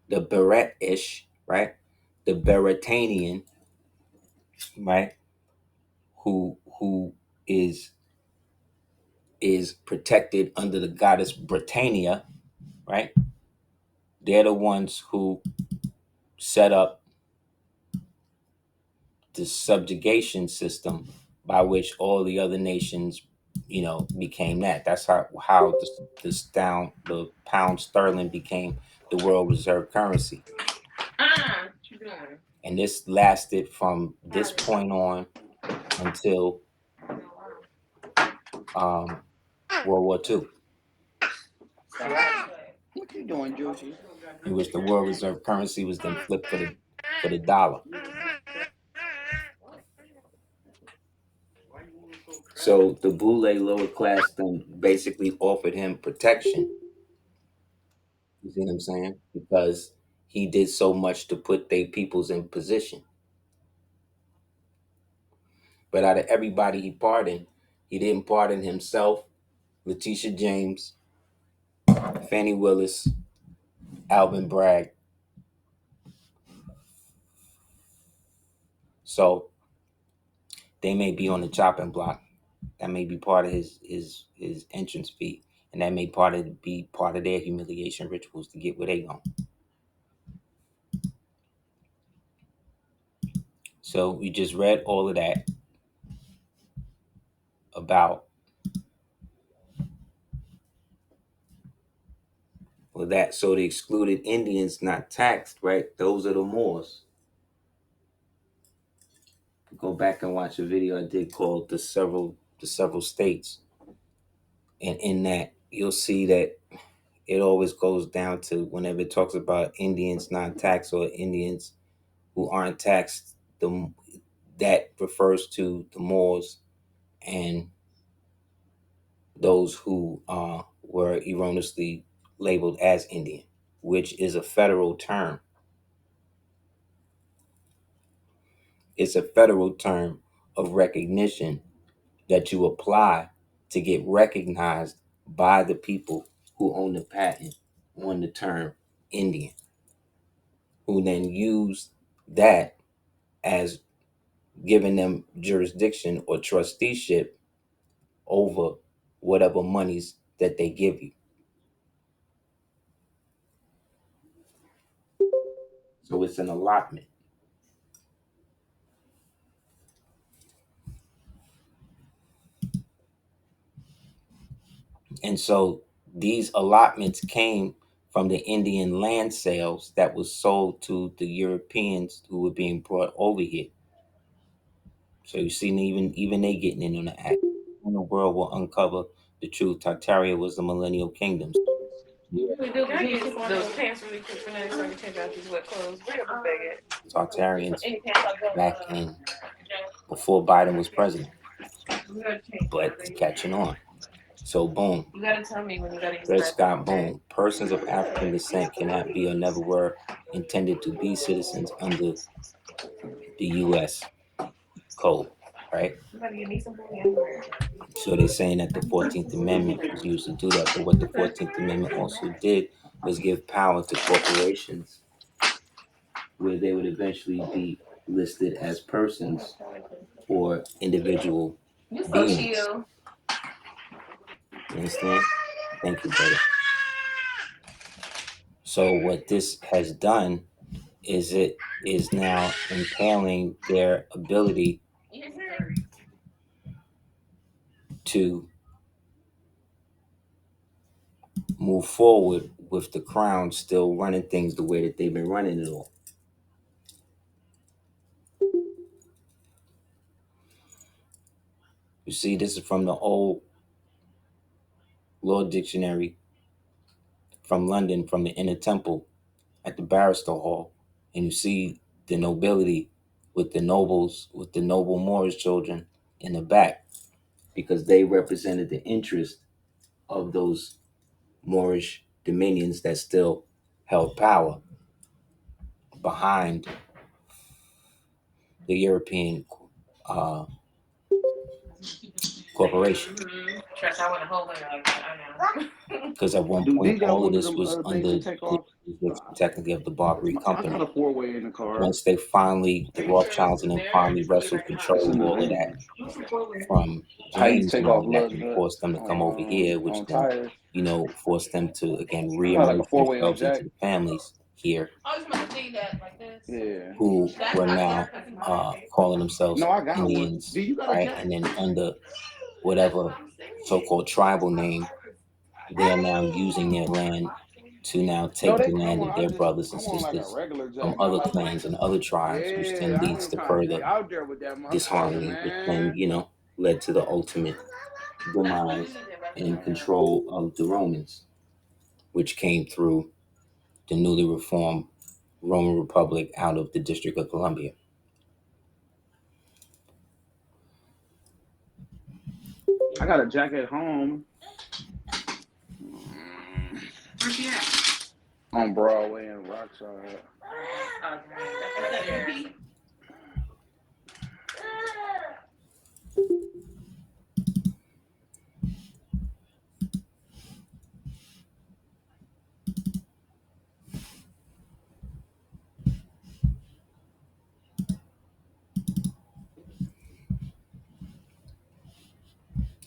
the Beret-ish, right? The Beretanian, right? Who is protected under the goddess Britannia, right? They're the ones who set up the subjugation system by which all the other nations, became that. That's how the pound sterling became the world reserve currency. What you doing? And this lasted from this point on until World War II, What you doing, Juicy? in which the world reserve currency was then flipped for the dollar. So the Boule lower class then basically offered him protection. You see what I'm saying? Because he did so much to put their peoples in position. But out of everybody he pardoned, he didn't pardon himself, Letitia James, Fannie Willis, Alvin Bragg. So they may be on the chopping block. That may be part of his entrance fee, and that may be part of their humiliation rituals to get where they go. So we just read all of that about that. So the excluded Indians not taxed, right? Those are the Moors. Go back and watch a video I did called the several states, and in that you'll see that it always goes down to whenever it talks about Indians not taxed or Indians who aren't taxed, that refers to the Moors and those who were erroneously labeled as Indian, which is a federal term. It's a federal term of recognition that you apply to get recognized by the people who own the patent on the term Indian, who then use that as giving them jurisdiction or trusteeship over whatever monies that they give you. So it's an allotment. And so these allotments came from the Indian land sales that was sold to the Europeans who were being brought over here. So you see, even they getting in on the act. And the world will uncover the truth. Tartaria was the millennial kingdom. Those pants really quick for now, so I can take out these wet clothes. Where your book bag at? Tartarians Any pants I got? back in before Biden was president, but it's catching on. So boom, You gotta tell me when you gotta use Dredd the Scott, bathroom, okay? boom. Persons of African descent cannot be or never were intended to be citizens under the U.S. Code, right? You gotta give me some booty underwear. So they're saying that the 14th Amendment was used to do that. But what the 14th Amendment also did was give power to corporations where they would eventually be listed as persons or individual You so beings. chill. You understand? Thank you, brother. So what this has done is it is now impaling their ability to move forward with the crown still running things the way that they've been running it all. You see, this is from the old Law Dictionary from London, from the Inner Temple at the Barrister Hall. And you see the nobility with the nobles, with the noble Moorish children in the back, because they represented the interest of those Moorish dominions that still held power behind the European corporation. Trust, I want a whole bunch like that. I know. Because at one Dude, point, these got all of one of this them was things under to take off. technically of the Barbary I got Company. a 4-way in the car. Once they finally, the Rothschilds, and then finally wrestled control It's of in the all of van. that from I used James to take and all off of that, lug and nut forced them to come over here, which on then, tires. forced them to again I got like a reimmerse 4-way in the themselves into jack. the families here, I was gonna see that like this. Yeah. who were now calling themselves No, I got one. Indians, Do you got a right? jack? And then under whatever so-called tribal name, they are now using their land to now No, take they the land come of on. their brothers I and want like a sisters regular from jack, not other like that. clans and other tribes, which then Yeah, I leads ain't to trying to be further out there with that motherfucker, disharmony, which then, man. led to the ultimate demise and control of the Romans, which came through the newly reformed Roman Republic out of the District of Columbia. I got a jack at home. Where's she at? On Broadway and Rockside. Okay.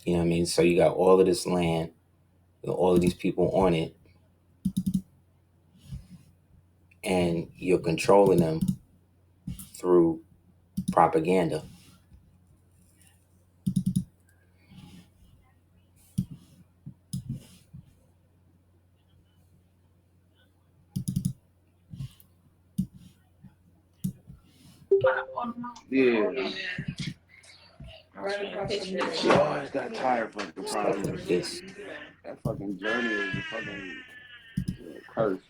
You know what I mean? So you got all of this land, all of these people on it, and you're controlling them through propaganda. Yeah. She always got tired fucking Stuff problems. like this. That fucking journey is the fucking curse.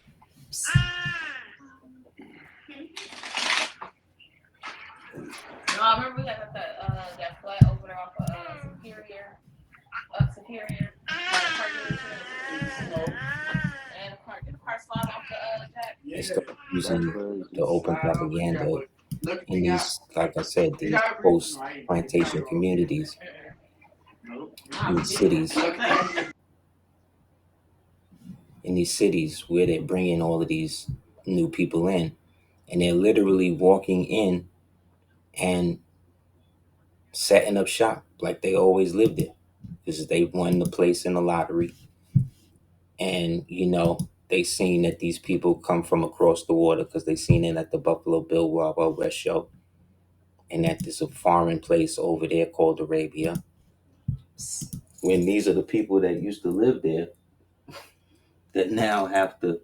No, I remember we had that flat over there off of Superior. And the car slide off the jack. They start using Crazy. the open propaganda in these, like I said, these post-plantation communities, in these cities where they're bringing all of these new people in, and they're literally walking in and setting up shop like they always lived there, because they won the place in the lottery, and they seen that these people come from across the water because they seen it at the Buffalo Bill Wild Wild West show, and that there's a foreign place over there called Arabia. When these are the people that used to live there that now have to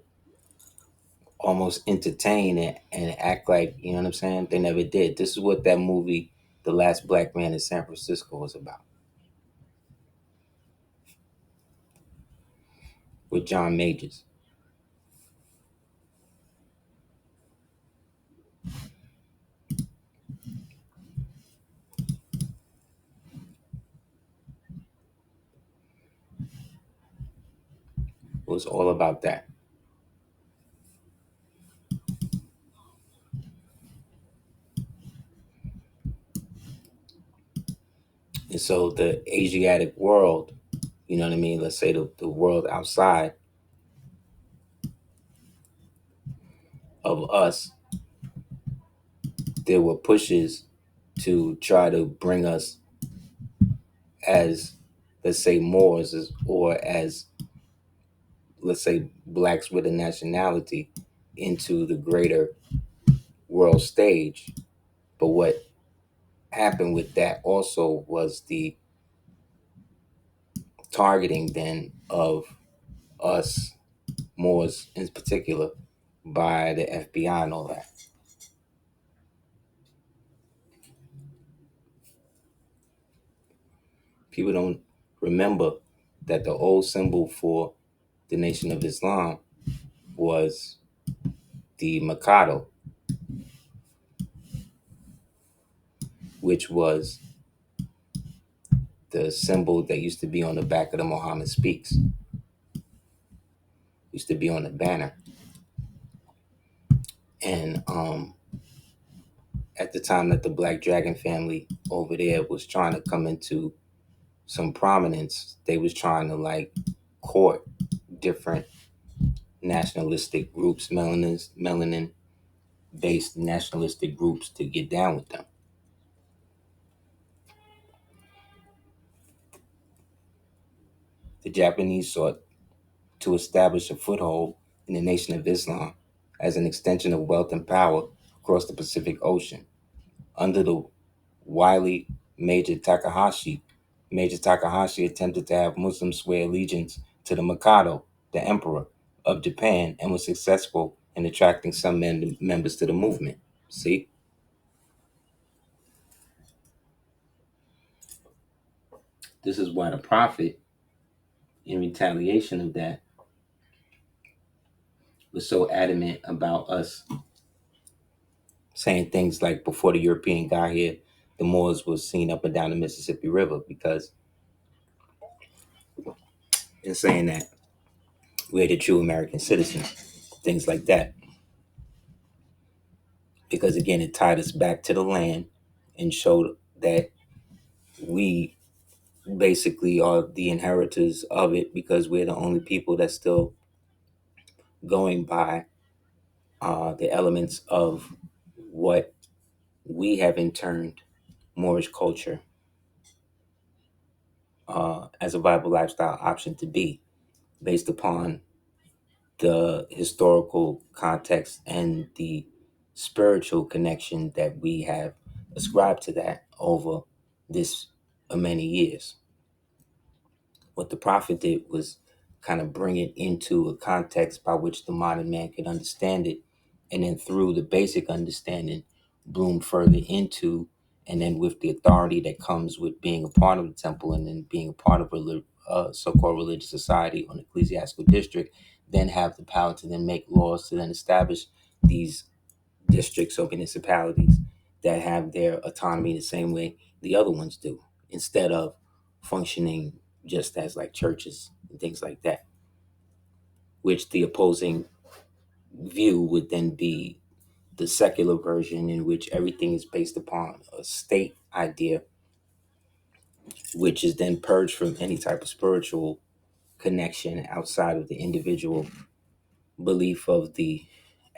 almost entertain it and act like, you know what I'm saying? They never did. This is what that movie, The Last Black Man in San Francisco, was about. With John Majors. It was all about that. And so the Asiatic world, you know what I mean? Let's say the world outside of us, there were pushes to try to bring us as, let's say, Moors, or as, let's say, blacks with a nationality into the greater world stage. But what happened with that also was the targeting then of us Moors in particular by the FBI and all that. People don't remember that the old symbol for the Nation of Islam was the Mikado, which was the symbol that used to be on the back of the Muhammad Speaks. Used to be on the banner. And at the time that the Black Dragon family over there was trying to come into some prominence, they was trying to like court different nationalistic groups, melanin-based nationalistic groups, to get down with them. The Japanese sought to establish a foothold in the Nation of Islam as an extension of wealth and power across the Pacific Ocean. Under the wily Major Takahashi attempted to have Muslims swear allegiance to the Mikado, the Emperor of Japan, and was successful in attracting some members to the movement. See? This is why the Prophet, in retaliation of that, was so adamant about us saying things like, before the European got here, the Moors was seen up and down the Mississippi River, because in saying that we're the true American citizens, things like that. Because again, it tied us back to the land and showed that we basically are the inheritors of it, because we're the only people that's still going by the elements of what we have interned Moorish culture as a viable lifestyle option to be, based upon the historical context and the spiritual connection that we have ascribed to that over this many years. What the Prophet did was kind of bring it into a context by which the modern man could understand it, and then through the basic understanding, bloom further into, and then with the authority that comes with being a part of the temple and then being a part of a so-called religious society or an ecclesiastical district, then have the power to then make laws to then establish these districts or municipalities that have their autonomy the same way the other ones do, instead of functioning just as like churches and things like that, which the opposing view would then be the secular version, in which everything is based upon a state idea, which is then purged from any type of spiritual connection outside of the individual belief of the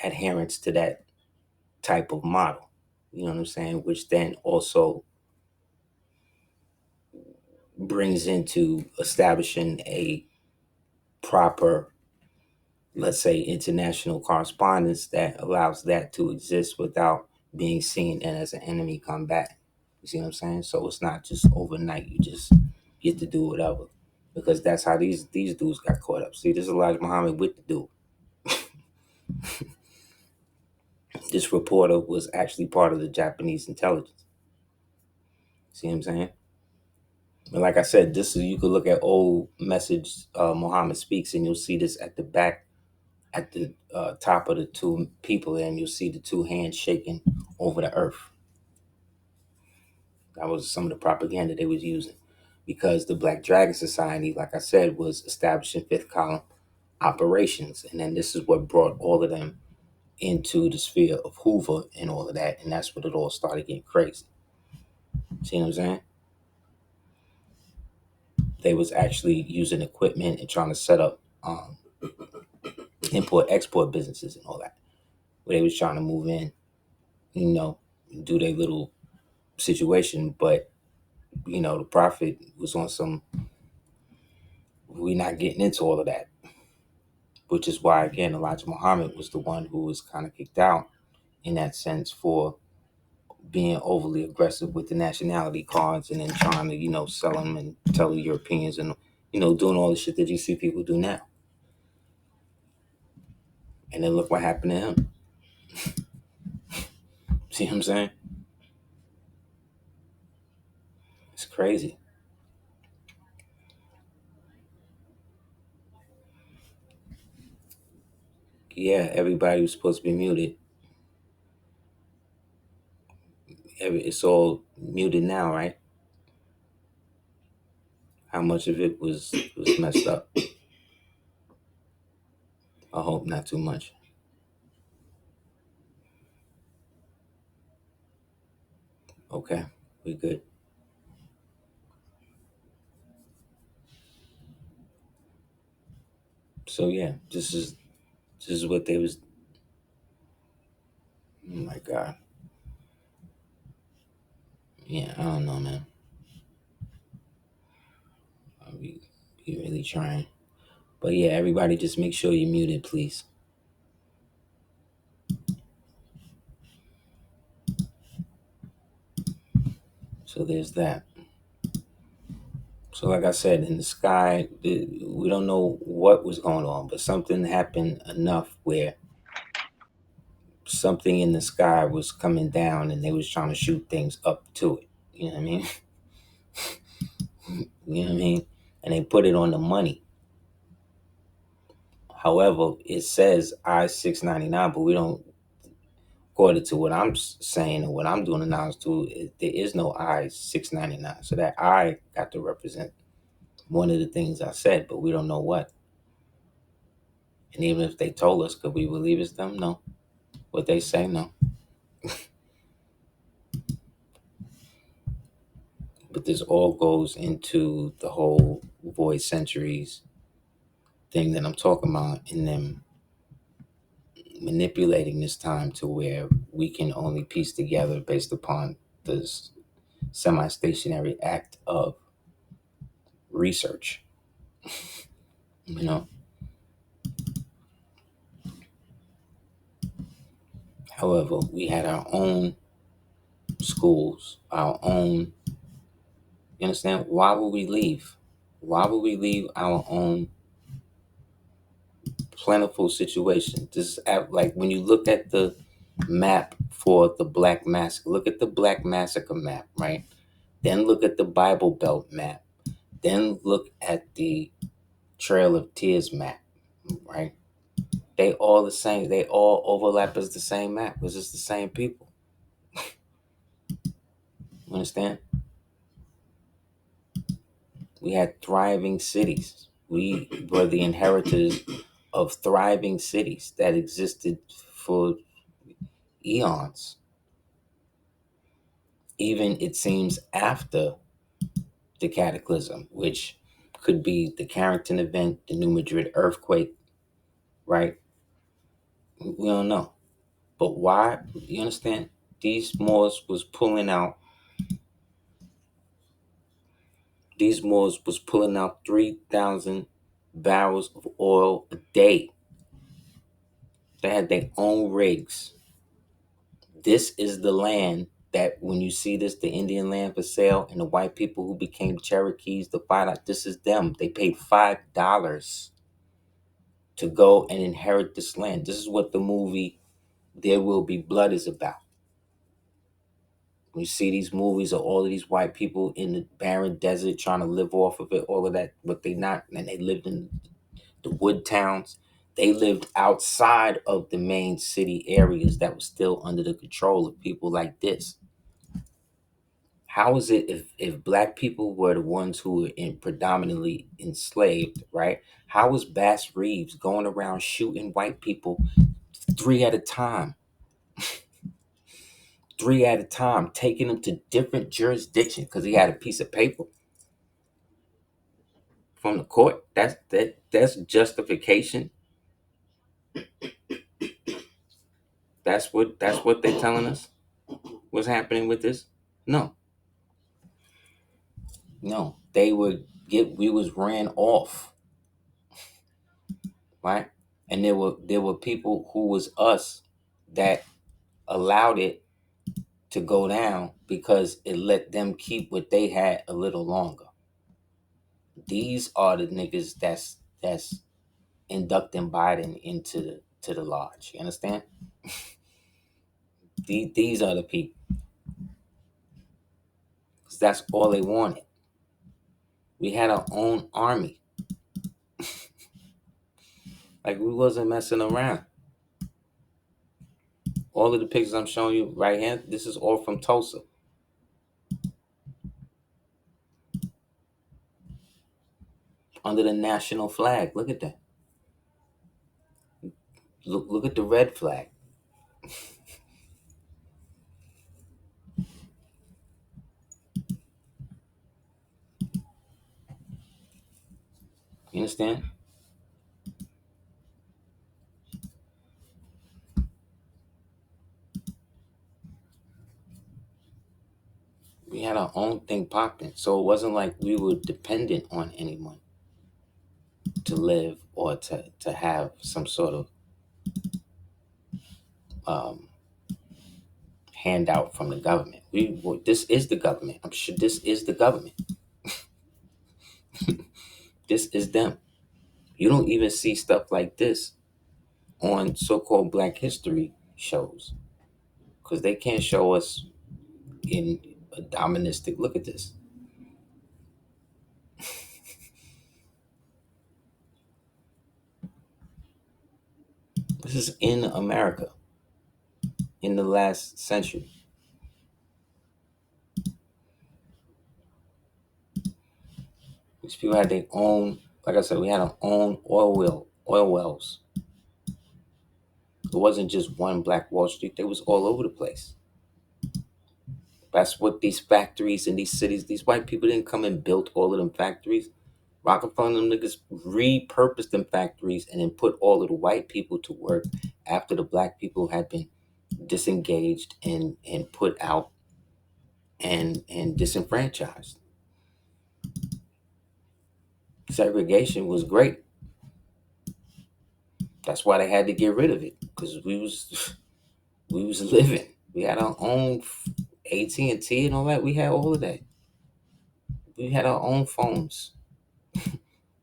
adherence to that type of model. You know what I'm saying? Which then also brings into establishing a proper, let's say, international correspondence that allows that to exist without being seen as an enemy combat. You see what I'm saying? So it's not just overnight. You just get to do whatever, because that's how these dudes got caught up. See, this is Elijah Muhammad with the dude. This reporter was actually part of the Japanese intelligence. See what I'm saying? And like I said, this is, you could look at old message Muhammad speaks, and you'll see this at the back, at the top of the two people, and you'll see the two hands shaking over the earth. That was some of the propaganda they was using, because the Black Dragon Society, like I said, was established in fifth column operations, and then this is what brought all of them into the sphere of Hoover and all of that, and that's when it all started getting crazy. See what I'm saying? They was actually using equipment and trying to set up import-export businesses and all that, where they was trying to move in, do their little situation, but the prophet was on some, we're not getting into all of that, which is why, again, Elijah Muhammad was the one who was kind of kicked out in that sense for being overly aggressive with the nationality cards, and then trying to, sell them and tell the Europeans, and, doing all the shit that you see people do now. And then look what happened to him. See what I'm saying? It's crazy. Yeah, everybody was supposed to be muted. It's all muted now, right? How much of it was messed up? I hope not too much. Okay, we good. So yeah, this is what they was. Oh my God. Yeah, I don't know, man. I'll be really trying. But yeah, everybody just make sure you're muted, please. So there's that. So like I said, in the sky, we don't know what was going on, but something happened enough where something in the sky was coming down, and they was trying to shoot things up to it. You know what I mean? You know what I mean? And they put it on the money. However, it says I-699, but we don't, according to what I'm saying and what I'm doing analysis to, there is no I-699. So that I got to represent one of the things I said, but we don't know what. And even if they told us, could we believe it's them? No. What they say, no. But this all goes into the whole void centuries thing that I'm talking about, in them manipulating this time to where we can only piece together based upon this semi-stationary act of research. However, we had our own schools, our own, you understand? Why would we leave? Why would we leave our own plentiful situation? This is like when you look at the map for the Black Massacre, look at the Black Massacre map, right? Then look at the Bible Belt map. Then look at the Trail of Tears map, right? They all the same. They all overlap as the same map. It's just the same people. You understand? We had thriving cities. We were the inheritors of thriving cities that existed for eons. Even it seems after the cataclysm, which could be the Carrington event, the New Madrid earthquake, right? We don't know. But why? You understand? These Moors was pulling out 3,000 barrels of oil a day. They had their own rigs. This is the land that when you see this, the Indian land for sale, and the white people who became Cherokees, this is them. They paid $5 to go and inherit this land. This is what the movie There Will Be Blood is about. You see these movies of all of these white people in the barren desert trying to live off of it, all of that, but they not, and they lived in the wood towns. They lived outside of the main city areas that was still under the control of people like this. How is it if black people were the ones who were predominantly enslaved, right? How was Bass Reeves going around shooting white people three at a time, taking them to different jurisdictions because he had a piece of paper from the court? That's justification. That's what they're telling us. What's happening with this? No, they we was ran off, right? And there were people who was us that allowed it to go down because it let them keep what they had a little longer. These are the niggas that's inducting Biden into the lodge. You understand? These are the people. 'Cause that's all they wanted. We had our own army. Like we wasn't messing around. All of the pictures I'm showing you right here, this is all from Tulsa. Under the national flag. Look at that. Look at the red flag. You understand? We had our own thing popping. So it wasn't like we were dependent on anyone to live or to have some sort of handout from the government. This is the government. I'm sure this is the government. This is them. You don't even see stuff like this on so-called Black history shows because they can't show us in a doministic. Look at this. This is in America in the last century. These people had their own, like I said, we had our own oil wells. It wasn't just one Black Wall Street. They was all over the place. That's what these factories in these cities, these white people didn't come and built all of them factories. Rockefeller and them niggas repurposed them factories and then put all of the white people to work after the Black people had been disengaged and put out and disenfranchised. Segregation was great. That's why they had to get rid of it because we was living. We had our own AT&T and all that. We had all of that. We had our own phones.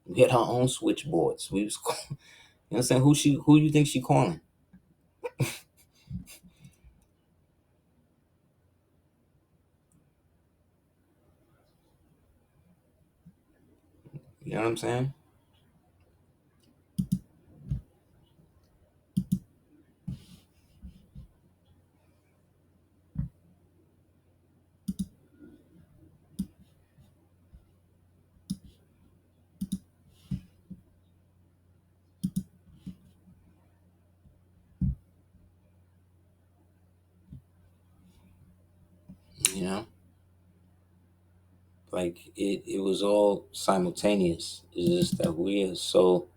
We had our own switchboards. We was, you know what I'm saying? Who you think she calling? You know what I'm saying? Like it was all simultaneous. It's just that we are so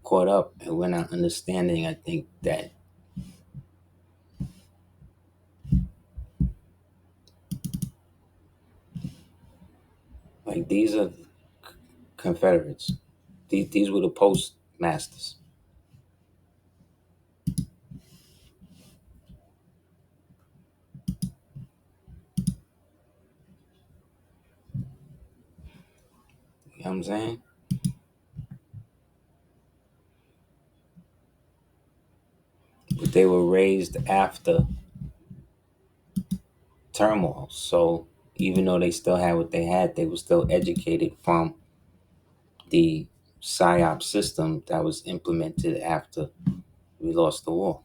caught up and we're not understanding. I think that like these are Confederates. These were the postmasters. You know what I'm saying? But they were raised after turmoil. So even though they still had what they had, they were still educated from the PSYOP system that was implemented after we lost the war.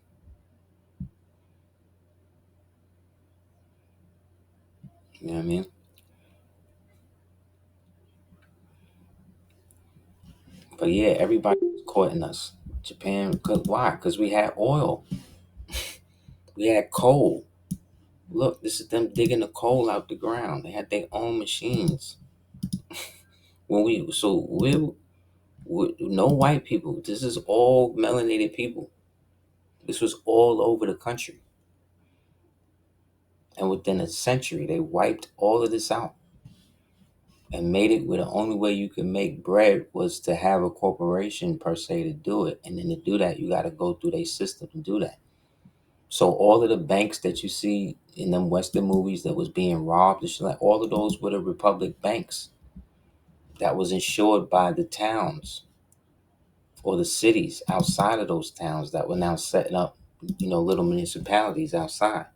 You know what I mean? But yeah, everybody was caught in us. Japan, why? Because we had oil. We had coal. Look, this is them digging the coal out the ground. They had their own machines. We no white people. This is all melanated people. This was all over the country. And within a century, they wiped all of this out and made it where the only way you could make bread was to have a corporation per se to do it. And then to do that, you got to go through their system to do that. So all of the banks that you see in them Western movies that was being robbed, and shit, like all of those were the Republic banks that was insured by the towns or the cities outside of those towns that were now setting up, little municipalities outside.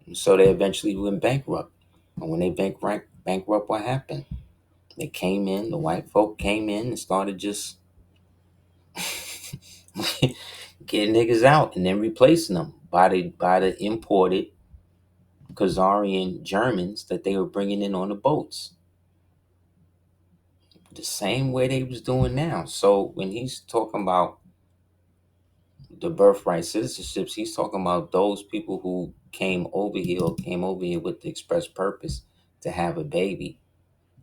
And so they eventually went bankrupt. And when they bankrupt, what happened? They came in, the white folk came in and started just getting niggas out and then replacing them by the imported Khazarian Germans that they were bringing in on the boats. The same way they was doing now. So when he's talking about the birthright citizenships, he's talking about those people who came over here with the express purpose to have a baby.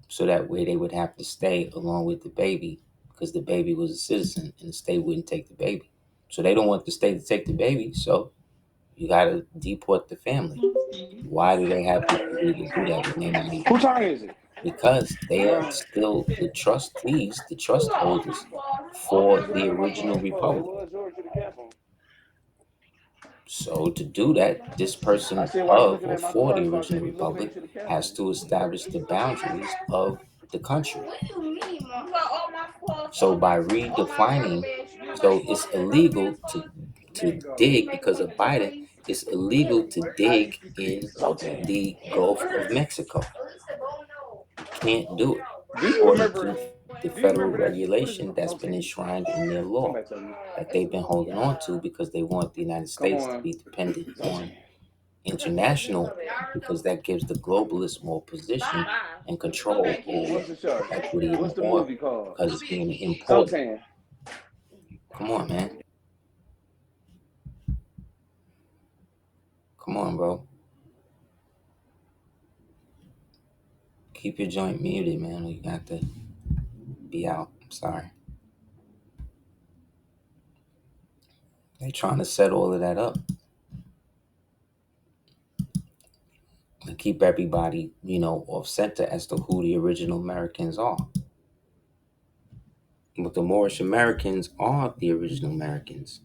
So that way they would have to stay along with the baby because the baby was a citizen and the state wouldn't take the baby. So they don't want the state to take the baby, so you got to deport the family. Why do they have the ability to do that when they're not even? Whose turn is it? Because they are still the trustees, the trust holders for the original It republic. was yours. You the cap on. So to do that, this I person said, why you of looking or at my for car? the So I said, original you look like you republic should have cap has on. to establish the boundaries of the country. What do you mean, Mom? You got all my clothes, So by all my redefining, rubbish. You know how so much it's clothes and rubber illegal bands cost? to Can you dig make a because of picture, Biden. please? It's illegal to dig in Zotan. the It Gulf of works. Mexico. At least the bone no. Can't do it Do you according remember? to the Do you federal remember that? What is it? regulation that's been Zotan. enshrined in their law Somebody tell me. that they've been holding on to because they want the United Come States to on. be dependent on Zotan. international because that gives the globalists more position and control over What's the show? equity in What's the the oil movie called? because it's being imported. Zotan. Come on, man. Come on, bro. Keep your joint muted, man. You got to be out. I'm sorry. They trying to set all of that up and keep everybody, off center as to who the original Americans are. But the Moorish Americans are the original Americans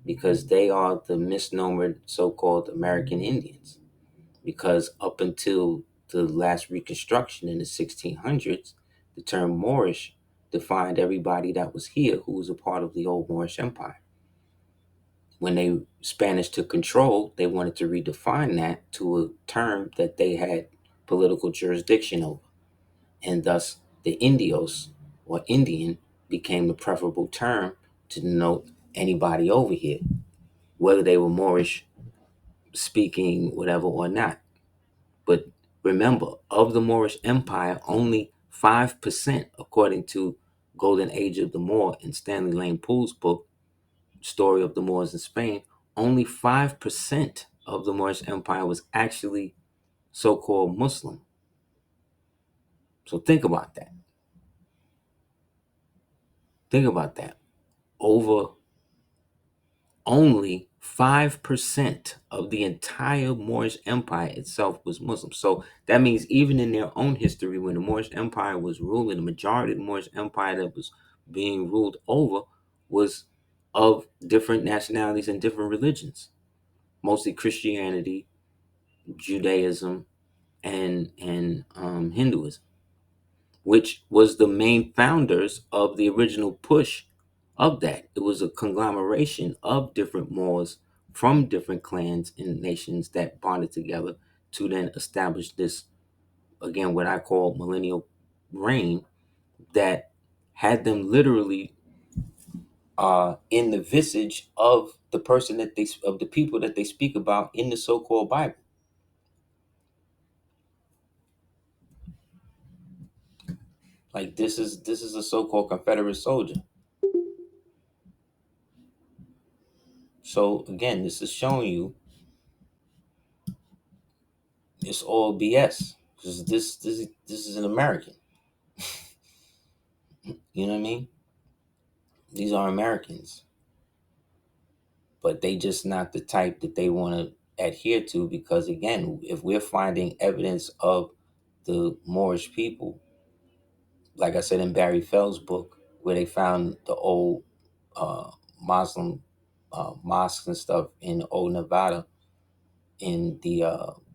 because they are the misnomered so-called American Indians. Because up until the last Reconstruction in the 1600s, the term Moorish defined everybody that was here who was a part of the old Moorish Empire. When they Spanish took control, they wanted to redefine that to a term that they had political jurisdiction over. And thus, the Indios or Indian became the preferable term to denote anybody over here, whether they were Moorish speaking, whatever, or not. But remember, of the Moorish Empire, only 5%, according to Golden Age of the Moor in Stanley Lane Poole's book, Story of the Moors in Spain, only 5% of the Moorish Empire was actually so-called Muslim. So think about that. Think about that. Over only 5% of the entire Moorish Empire itself was Muslim. So that means even in their own history, when the Moorish Empire was ruling, the majority of the Moorish Empire that was being ruled over was of different nationalities and different religions, mostly Christianity, Judaism, and Hinduism, which was the main founders of the original push of that. It was a conglomeration of different Moors from different clans and nations that bonded together to then establish this, again, what I call millennial reign, that had them literally in the visage of the person that they, of the people that they speak about in the so-called Bible. Like this is a so-called Confederate soldier. So again, this is showing you it's all BS. Because this is an American. You know what I mean? These are Americans, but they just not the type that they want to adhere to. Because again, if we're finding evidence of the Moorish people, like I said in Barry Fell's book, where they found the old Muslim mosques and stuff in old Nevada, in the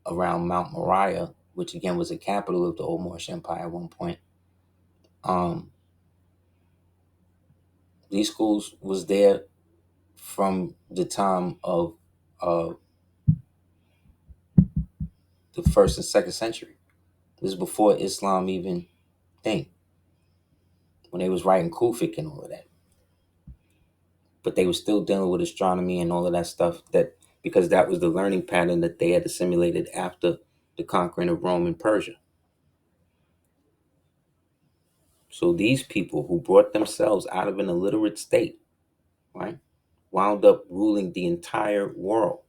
around Mount Moriah, which again was the capital of the old Moorish Empire at one point. These schools was there from the time of uh, the first and second century. This is before Islam even thing, when they was writing Kufic and all of that. But they were still dealing with astronomy and all of that stuff, that because that was the learning pattern that they had assimilated after the conquering of Rome and Persia. So these people who brought themselves out of an illiterate state, right, wound up ruling the entire world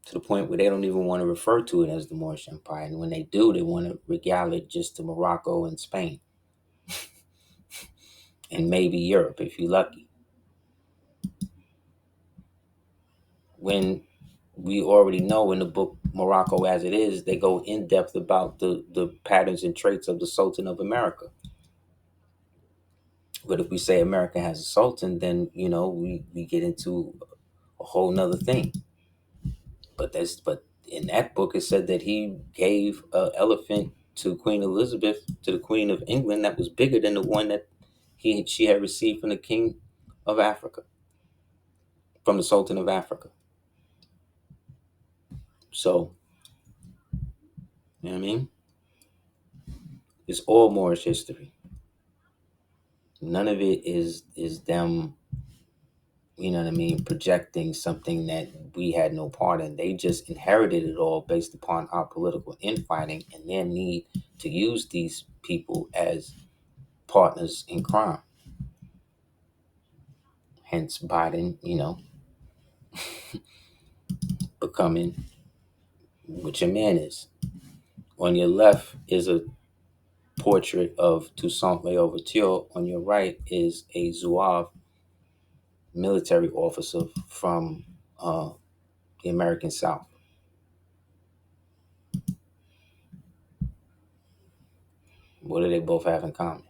to the point where they don't even want to refer to it as the Moorish Empire. And when they do, they want to regale it just to Morocco and Spain and maybe Europe if you're lucky. When we already know in the book Morocco as it is, they go in depth about the patterns and traits of the Sultan of America. But if we say America has a sultan, then we get into a whole nother thing. But in that book it said that he gave an elephant to Queen Elizabeth, to the Queen of England, that was bigger than the one that she had received from the King of Africa, from the Sultan of Africa. So, you know what I mean? It's all Moorish history. None of it is them, projecting something that we had no part in. They just inherited it all based upon our political infighting and their need to use these people as partners in crime. Hence Biden, becoming what your man is. On your left is a portrait of Toussaint Louverture. On your right is a Zouave military officer from the American South. What do they both have in common?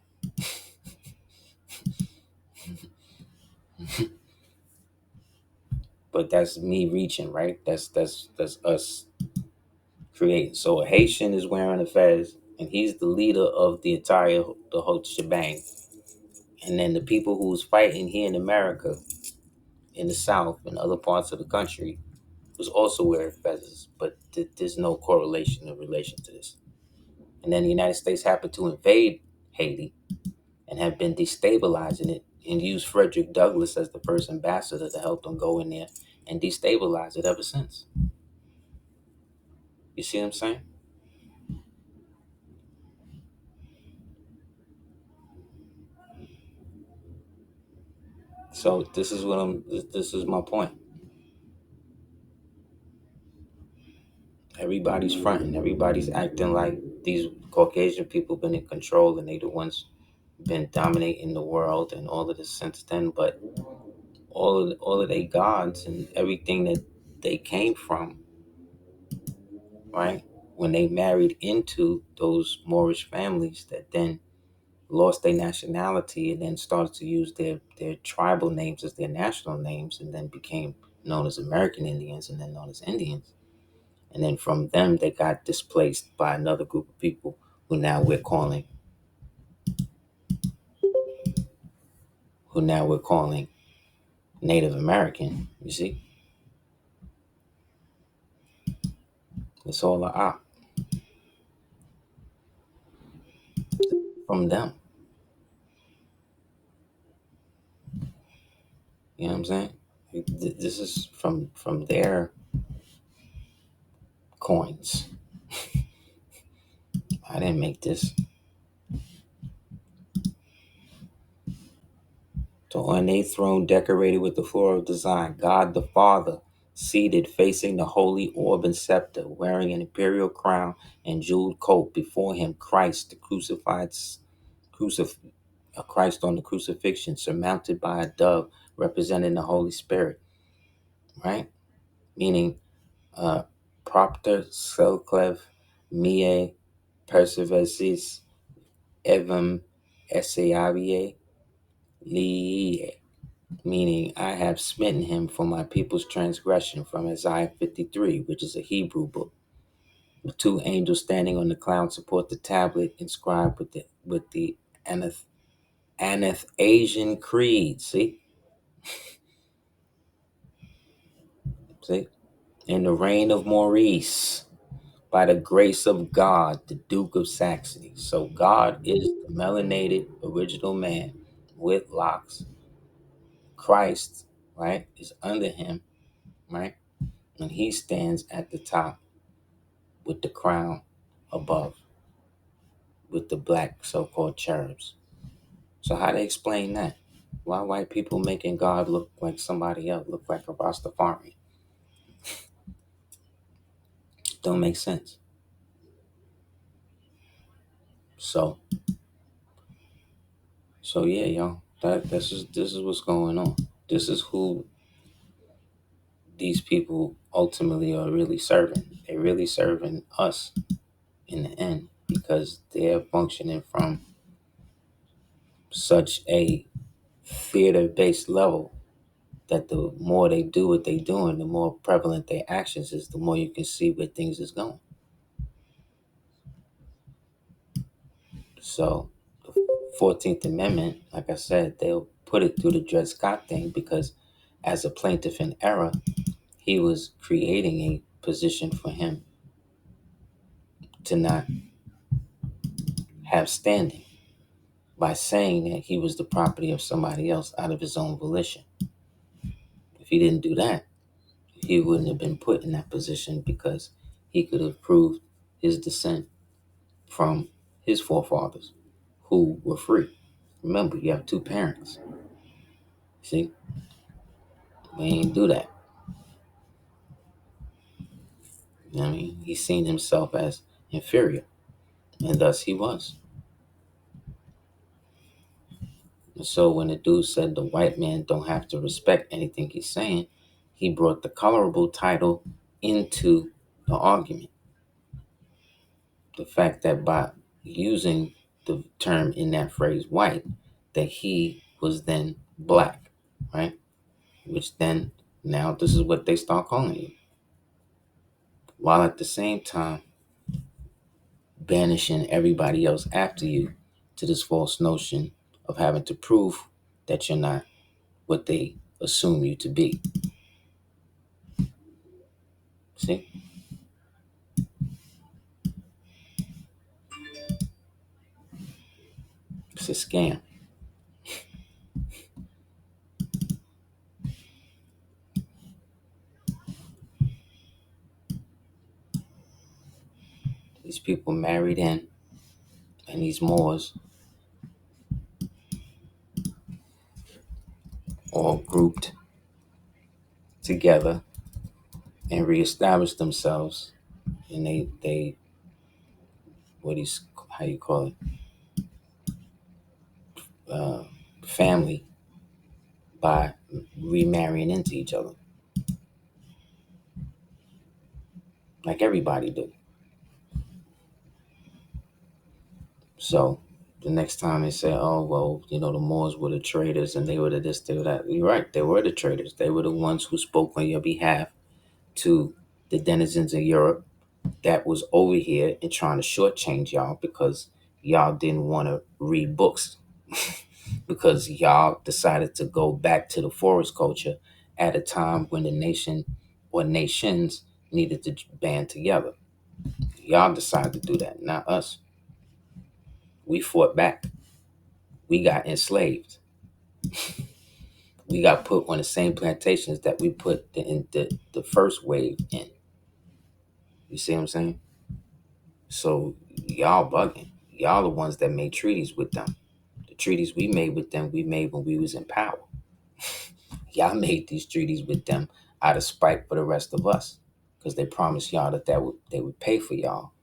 But that's me reaching, right? That's us creating. So a Haitian is wearing a fez, and he's the leader of the whole shebang. And then the people who was fighting here in America, in the South and other parts of the country, was also wearing feathers. But there's no correlation or relation to this. And then the United States happened to invade Haiti and have been destabilizing it, and used Frederick Douglass as the first ambassador to help them go in there and destabilize it ever since. You see what I'm saying? So this is my point. everybody's fronting, everybody's acting like these Caucasian people been in control and they the ones been dominating the world and all of this since then. But all of their gods and everything that they came from, right? When they married into those Moorish families that then lost their nationality and then started to use their tribal names as their national names and then became known as American Indians and then known as Indians. And then from them, they got displaced by another group of people who now we're calling Native American. You see, it's all from them. You know what I'm saying? This is from their coins. I didn't make this. So on a throne decorated with the floral design, God the Father, seated facing the holy orb and scepter, wearing an imperial crown and jeweled coat. Before him, Christ, the Christ on the crucifixion, surmounted by a dove, representing the Holy Spirit, right? Meaning, propter selclev mie persevesis evem esseavie liie, meaning I have smitten him for my people's transgression, from Isaiah 53, which is a Hebrew book. The two angels standing on the cloud support the tablet inscribed with the Asian creed. See, in the reign of Maurice, by the grace of God, the Duke of Saxony. So God is the melanated original man with locks. Christ, right, is under him, right? And he stands at the top with the crown above, with the black so-called cherubs. So how they explain that? Why white people making God look like somebody else, look like a Rastafari? Don't make sense. So yeah, y'all. This is what's going on. This is who these people ultimately are really serving. They're really serving us in the end, because they're functioning from such a theater-based level that the more they do what they're doing, the more prevalent their actions is, the more you can see where things is going. So the 14th Amendment, like I said, they'll put it through the Dredd Scott thing, because as a plaintiff in error, he was creating a position for him to not have standing by saying that he was the property of somebody else out of his own volition. If he didn't do that, he wouldn't have been put in that position, because he could have proved his descent from his forefathers who were free. Remember, you have two parents. See? We ain't do that. You know what I mean? He seen himself as inferior, and thus he was. And so when the dude said the white man don't have to respect anything he's saying, he brought the colorable title into the argument. The fact that by using the term in that phrase white, that he was then black, right? Which then, now this is what they start calling you. While at the same time banishing everybody else after you to this false notion of having to prove that you're not what they assume you to be. See? It's a scam. These people married in, and these Moors all grouped together and reestablished themselves and they what is how you call it, uh, family by remarrying into each other, like everybody do. So the next time they say, "Oh well, the Moors were the traitors and they were the this, they were that," you're right. They were the traitors. They were the ones who spoke on your behalf to the denizens of Europe that was over here and trying to shortchange y'all because y'all didn't want to read books because y'all decided to go back to the forest culture at a time when the nation or nations needed to band together. Y'all decided to do that, not us. We fought back. We got enslaved. We got put on the same plantations that we put the first wave in. You see what I'm saying? So y'all bugging. Y'all the ones that made treaties with them. The treaties we made with them, we made when we was in power. Y'all made these treaties with them out of spite for the rest of us, because they promised y'all that they would pay for y'all,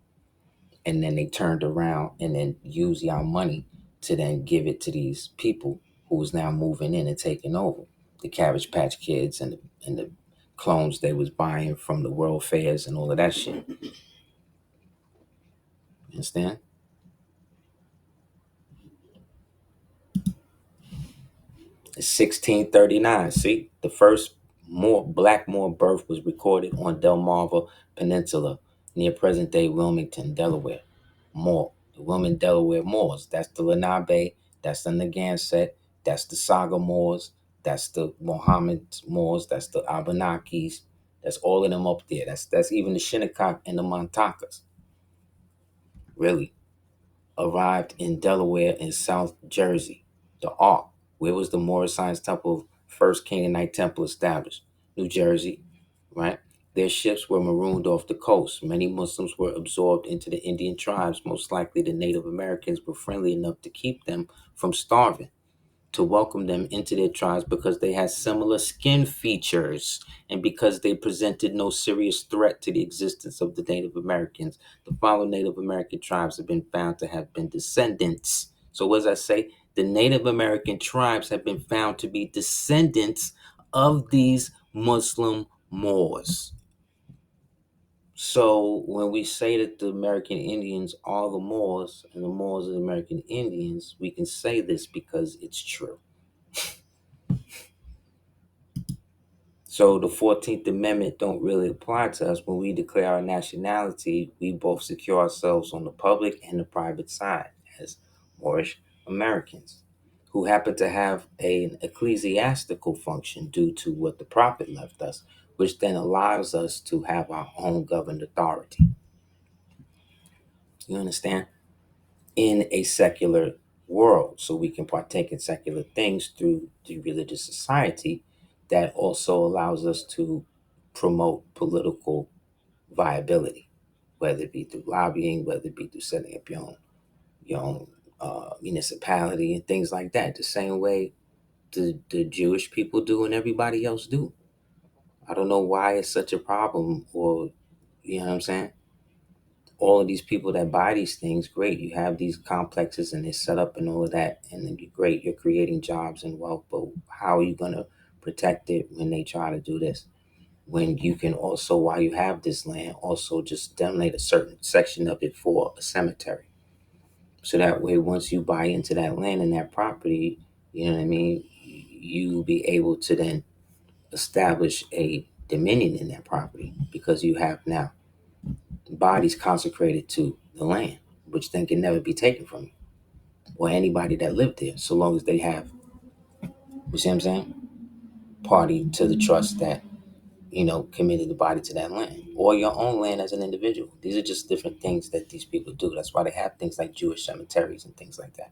and then they turned around and then used y'all money to then give it to these people who was now moving in and taking over the Cabbage Patch Kids and the clones they was buying from the World Fairs and all of that shit. You understand? 1639. See, the first Black Moor birth was recorded on Delmarva Peninsula near present-day Wilmington, Delaware. The Wilmington, Delaware Moors. That's the Lenape. That's the Narragansett. That's the Saga Moors. That's the Mohammed Moors. That's the Abenakis. That's all of them up there. That's even the Shinnecock and the Montaukes. Really. Arrived in Delaware and South Jersey. The Ark. Where was the Moorish Science Temple, first Canaanite temple established? New Jersey, right? Their ships were marooned off the coast. Many Muslims were absorbed into the Indian tribes. Most likely the Native Americans were friendly enough to keep them from starving, to welcome them into their tribes because they had similar skin features and because they presented no serious threat to the existence of the Native Americans. The following Native American tribes have been found to have been descendants. So what does that say? The Native American tribes have been found to be descendants of these Muslim Moors. So when we say that the American Indians are the Moors and the Moors are the American Indians, we can say this because it's true. So the 14th Amendment don't really apply to us. When we declare our nationality, we both secure ourselves on the public and the private side as Moorish Americans who happen to have an ecclesiastical function due to what the prophet left us, which then allows us to have our own governed authority. You understand? In a secular world, so we can partake in secular things through the religious society that also allows us to promote political viability, whether it be through lobbying, whether it be through setting up your own municipality and things like that, the same way the Jewish people do and everybody else do. I don't know why it's such a problem, or you know what I'm saying? All of these people that buy these things, great. You have these complexes and they're set up and all of that, and then you're great. You're creating jobs and wealth, but how are you going to protect it when they try to do this? When you can also, while you have this land, also just donate a certain section of it for a cemetery. So that way, once you buy into that land and that property, you know what I mean, you be able to then establish a dominion in that property because you have now bodies consecrated to the land, which then can never be taken from you or anybody that lived there, so long as they have, you see what I'm saying, party to the trust that, committed the body to that land or your own land as an individual. These are just different things that these people do. That's why they have things like Jewish cemeteries and things like that.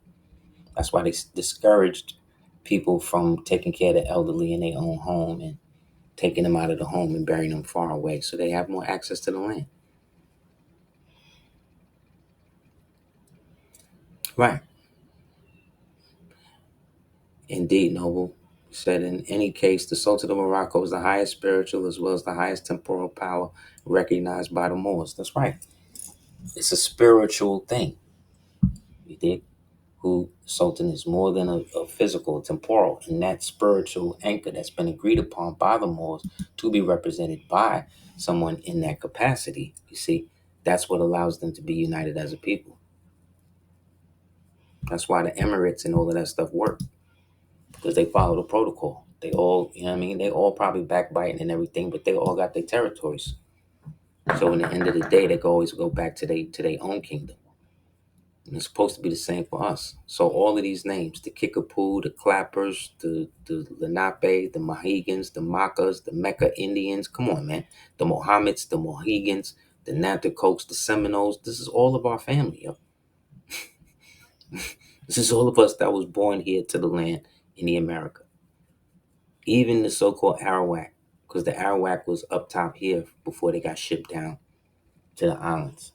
That's why they discouraged people from taking care of the elderly in their own home and taking them out of the home and burying them far away so they have more access to the land. Right. Indeed, Noble. Said in any case, the Sultan of Morocco is the highest spiritual as well as the highest temporal power recognized by the Moors. That's right. It's a spiritual thing. You dig? Who Sultan is more than a physical, temporal, and that spiritual anchor that's been agreed upon by the Moors to be represented by someone in that capacity. You see, that's what allows them to be united as a people. That's why the Emirates and all of that stuff work, because they follow the protocol. They all, you know what I mean? They all probably backbiting and everything, but they all got their territories. So in the end of the day, they can always go back to their own kingdom. And it's supposed to be the same for us. So all of these names, the Kickapoo, the Clappers, the Lenape, the Mohegans, the Macas, the Mecca Indians, come on, man. The Mohammeds, the Mohegans, the Nanticokes, the Seminoles, this is all of our family, yo. This is all of us that was born here to the land in the America. Even the so-called Arawak, because the Arawak was up top here before they got shipped down to the islands,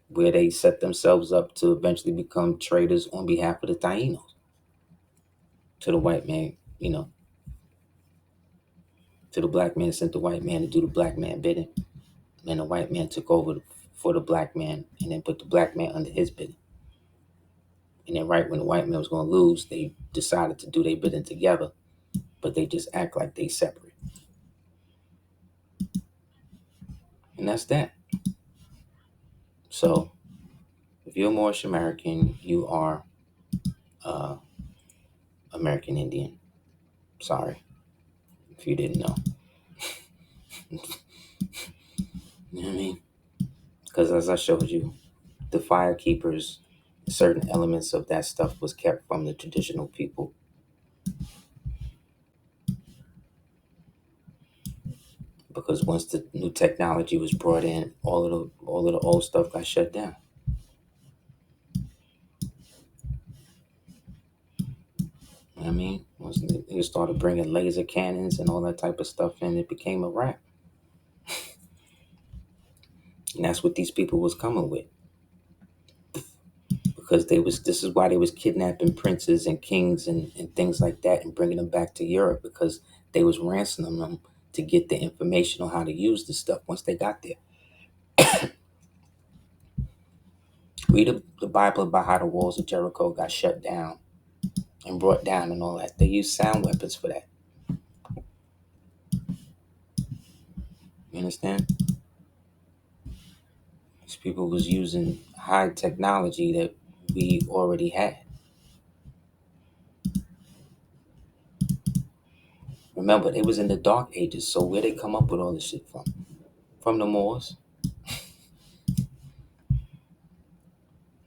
where they set themselves up to eventually become traders on behalf of the Tainos to the white man, you know, to the black man, sent the white man to do the black man bidding. And the white man took over for the black man and then put the black man under his bidding. And then right when the white man was going to lose, they decided to do their bidding together, but they just act like they separate. And that's that. So if you're a Moorish American, you are American Indian. Sorry if you didn't know. You know what I mean? Because as I showed you, the fire keepers, certain elements of that stuff was kept from the traditional people. Because once the new technology was brought in, all of the old stuff got shut down. You know what I mean? Once they started bringing laser cannons and all that type of stuff in, it became a wrap. And that's what these people was coming with. Because this is why they was kidnapping princes and kings and things like that and bringing them back to Europe, because they was ransoming them to get the information on how to use the stuff once they got there. Read the Bible about how the walls of Jericho got shut down and brought down and all that. They used sound weapons for that. You understand? These people was using high technology that we already had. Remember, they was in the Dark Ages, so where they come up with all this shit from? From the Moors.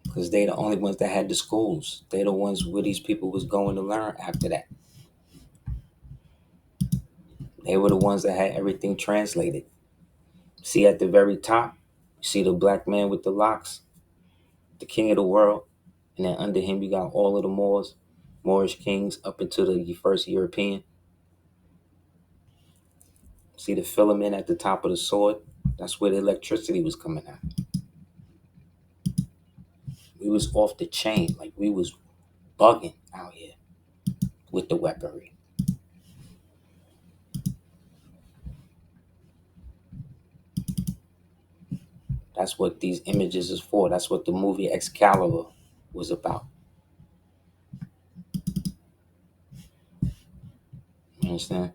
Because they the only ones that had the schools. They the ones where these people was going to learn after that. They were the ones that had everything translated. See at the very top, you see the black man with the locks, the king of the world, and then under him you got all of the Moors, Moorish kings up into the first European. See the filament at the top of the sword? That's where the electricity was coming out. We was off the chain, like we was bugging out here with the weaponry. That's what these images is for. That's what the movie Excalibur was about. You understand?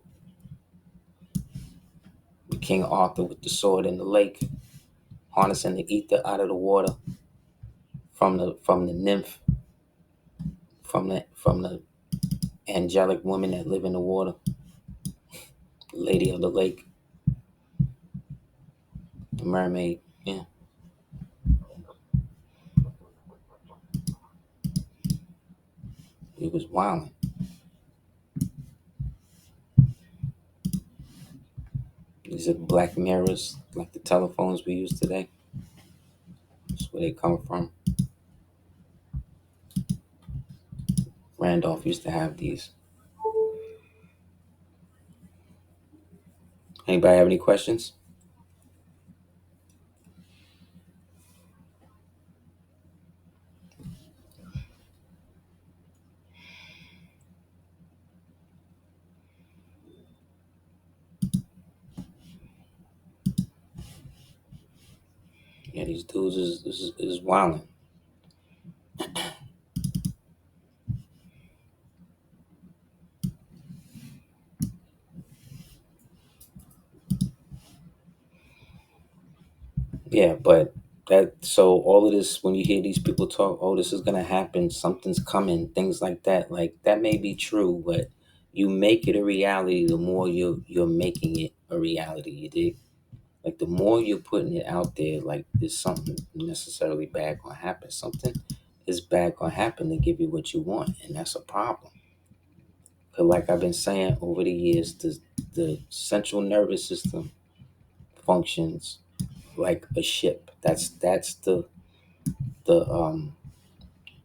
The King Arthur with the sword in the lake, harnessing the ether out of the water from the nymph, from the angelic woman that live in the water, the lady of the lake, the mermaid. Yeah. It was wilding. These are black mirrors, like the telephones we use today. That's where they come from. Randolph used to have these. Anybody have any questions? these dudes is wilding. Yeah, but so all of this, when you hear these people talk, oh, this is gonna happen, something's coming, things like that may be true, but you make it a reality the more you're making it a reality. You dig? Like the more you're putting it out there, like there's something necessarily bad gonna happen. Something is bad gonna happen to give you what you want, and that's a problem. Cause like I've been saying over the years, the central nervous system functions like a ship. That's the the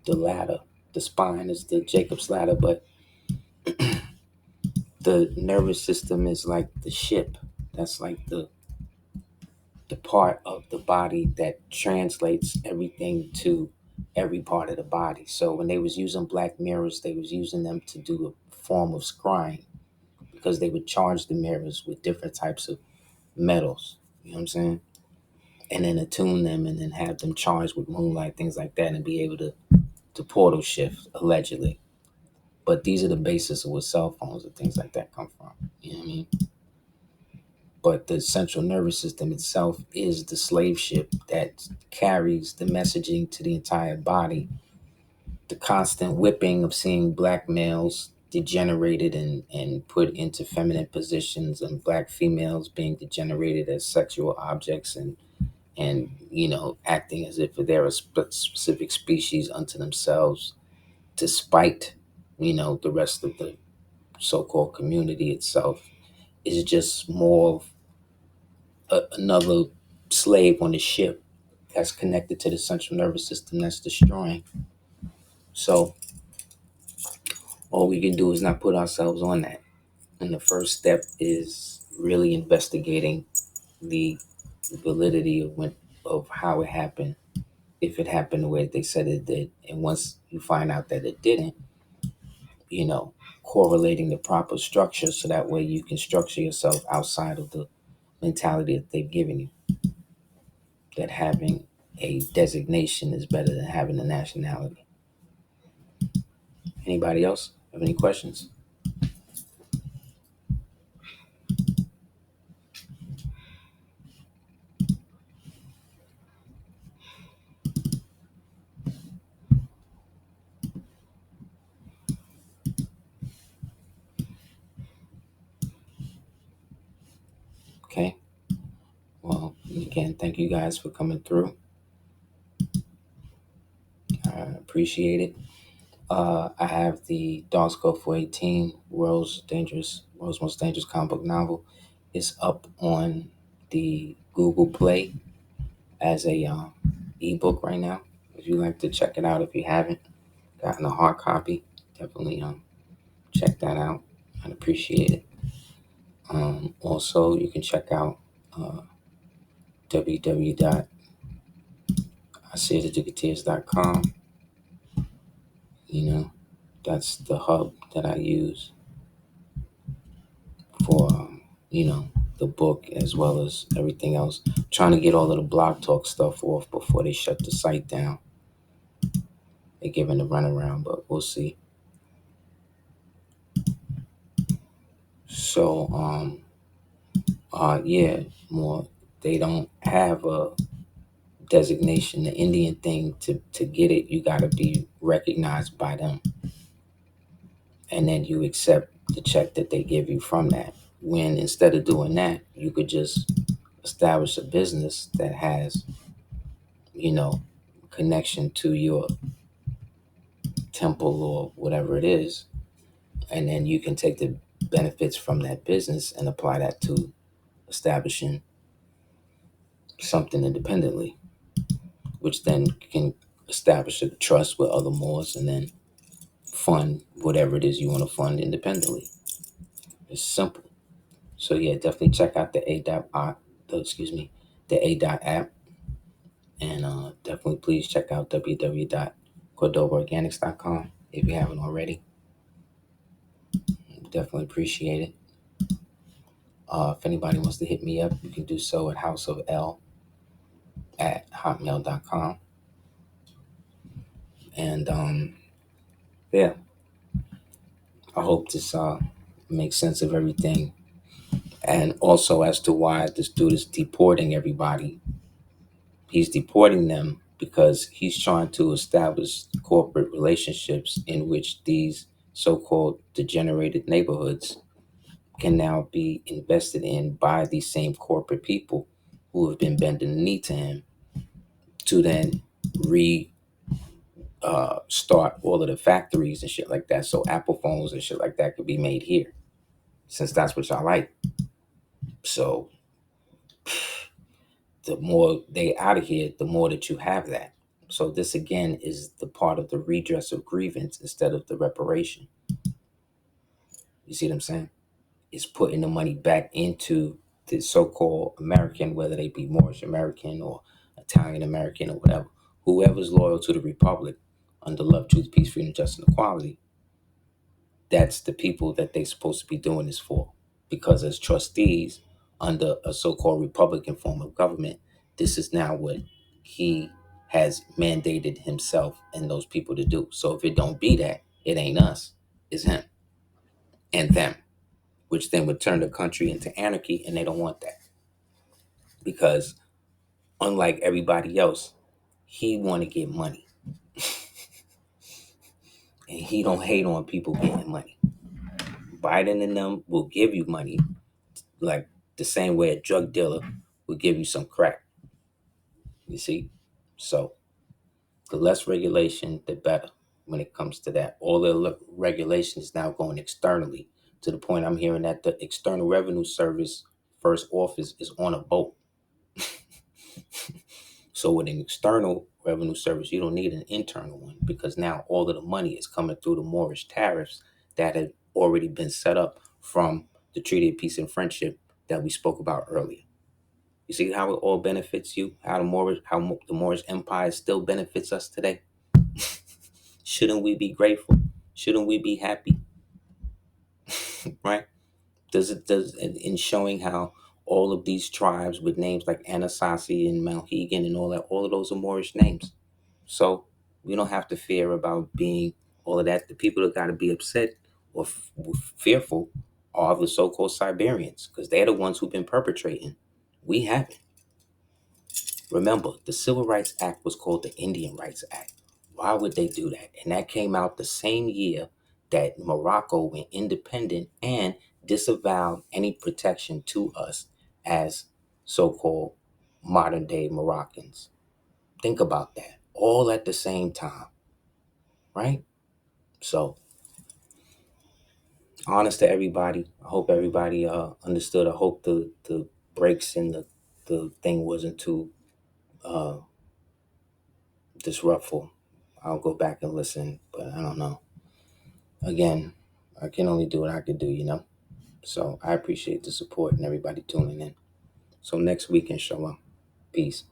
ladder. The spine is the Jacob's ladder, but the nervous system is like the ship. That's like the part of the body that translates everything to every part of the body. So when they was using black mirrors, they was using them to do a form of scrying because they would charge the mirrors with different types of metals. You know what I'm saying? And then attune them and then have them charged with moonlight, things like that, and be able to portal shift, allegedly. But these are the basis of where cell phones and things like that come from. You know what I mean? But the central nervous system itself is the slave ship that carries the messaging to the entire body. The constant whipping of seeing black males degenerated and put into feminine positions, and black females being degenerated as sexual objects and acting as if they're a specific species unto themselves, despite the rest of the so-called community itself is just more of another slave on the ship that's connected to the central nervous system that's destroying. So all we can do is not put ourselves on that. And the first step is really investigating the validity of how it happened, if it happened the way they said it did. And once you find out that it didn't, correlating the proper structure so that way you can structure yourself outside of the mentality that they've given you. That having a designation is better than having a nationality. Anybody else have any questions? Okay. Well, again, thank you guys for coming through. I appreciate it. I have the Dog Skull 418, World's Most Dangerous Comic Book Novel. It's up on the Google Play as a ebook right now. If you'd like to check it out, if you haven't gotten a hard copy, definitely check that out. I'd appreciate it. Also, you can check out www.aseertheducateers.com. That's the hub that I use for the book as well as everything else. I'm trying to get all of the blog talk stuff off before they shut the site down. They're giving the runaround, but we'll see. So more. They don't have a designation. The Indian thing, to get it, you got to be recognized by them, and then you accept the check that they give you from that. When instead of doing that, you could just establish a business that has connection to your temple or whatever it is, and then you can take the benefits from that business and apply that to establishing something independently, which then can establish a trust with other Moors and then fund whatever it is you want to fund independently. It's simple. So yeah, definitely check out the the ADOT app, and definitely please check out www.cordovaorganics.com if you haven't already. Definitely appreciate it. If anybody wants to hit me up, you can do so at House of L at hotmail.com. And yeah, I hope this makes sense of everything. And also as to why this dude is deporting everybody. He's deporting them because he's trying to establish corporate relationships in which these so-called degenerated neighborhoods can now be invested in by these same corporate people who have been bending the knee to him to then start all of the factories and shit like that, so Apple phones and shit like that could be made here, since that's what y'all like. So the more they out of here, the more that you have that. So this again is the part of the redress of grievance instead of the reparation. You see what I'm saying? It's putting the money back into the so-called American, whether they be Moorish American or Italian American or whatever, whoever's loyal to the Republic under love, truth, peace, freedom, justice, and equality. That's the people that they're supposed to be doing this for. Because as trustees under a so-called Republican form of government, this is now what he has mandated himself and those people to do. So if it don't be that, it ain't us, it's him and them, which then would turn the country into anarchy, and they don't want that. Because unlike everybody else, he want to get money. And he don't hate on people getting money. Biden and them will give you money like the same way a drug dealer will give you some crack. You see? So the less regulation, the better when it comes to that. All the regulation is now going externally, to the point I'm hearing that the External Revenue Service first office is on a boat. So with an external revenue service, you don't need an internal one, because now all of the money is coming through the Moorish tariffs that had already been set up from the Treaty of Peace and Friendship that we spoke about earlier. You see how it all benefits you? How the Moorish Empire still benefits us today? Shouldn't we be grateful? Shouldn't we be happy? Right? Does in showing how all of these tribes with names like Anasazi and Malhegan and all that, all of those are Moorish names. So we don't have to fear about being all of that. The people that got to be upset or fearful are the so-called Siberians, because they're the ones who've been perpetrating. We haven't. Remember, the Civil Rights Act was called the Indian Rights Act. Why would they do that? And that came out the same year that Morocco went independent and disavowed any protection to us as so-called modern day Moroccans. Think about that. All at the same time, right? So, honest to everybody. I hope everybody understood. I hope the breaks in the thing wasn't too disruptful. I'll go back and listen, but I don't know. Again, I can only do what I can do. So I appreciate the support and everybody tuning in. So next week, inshallah. Peace.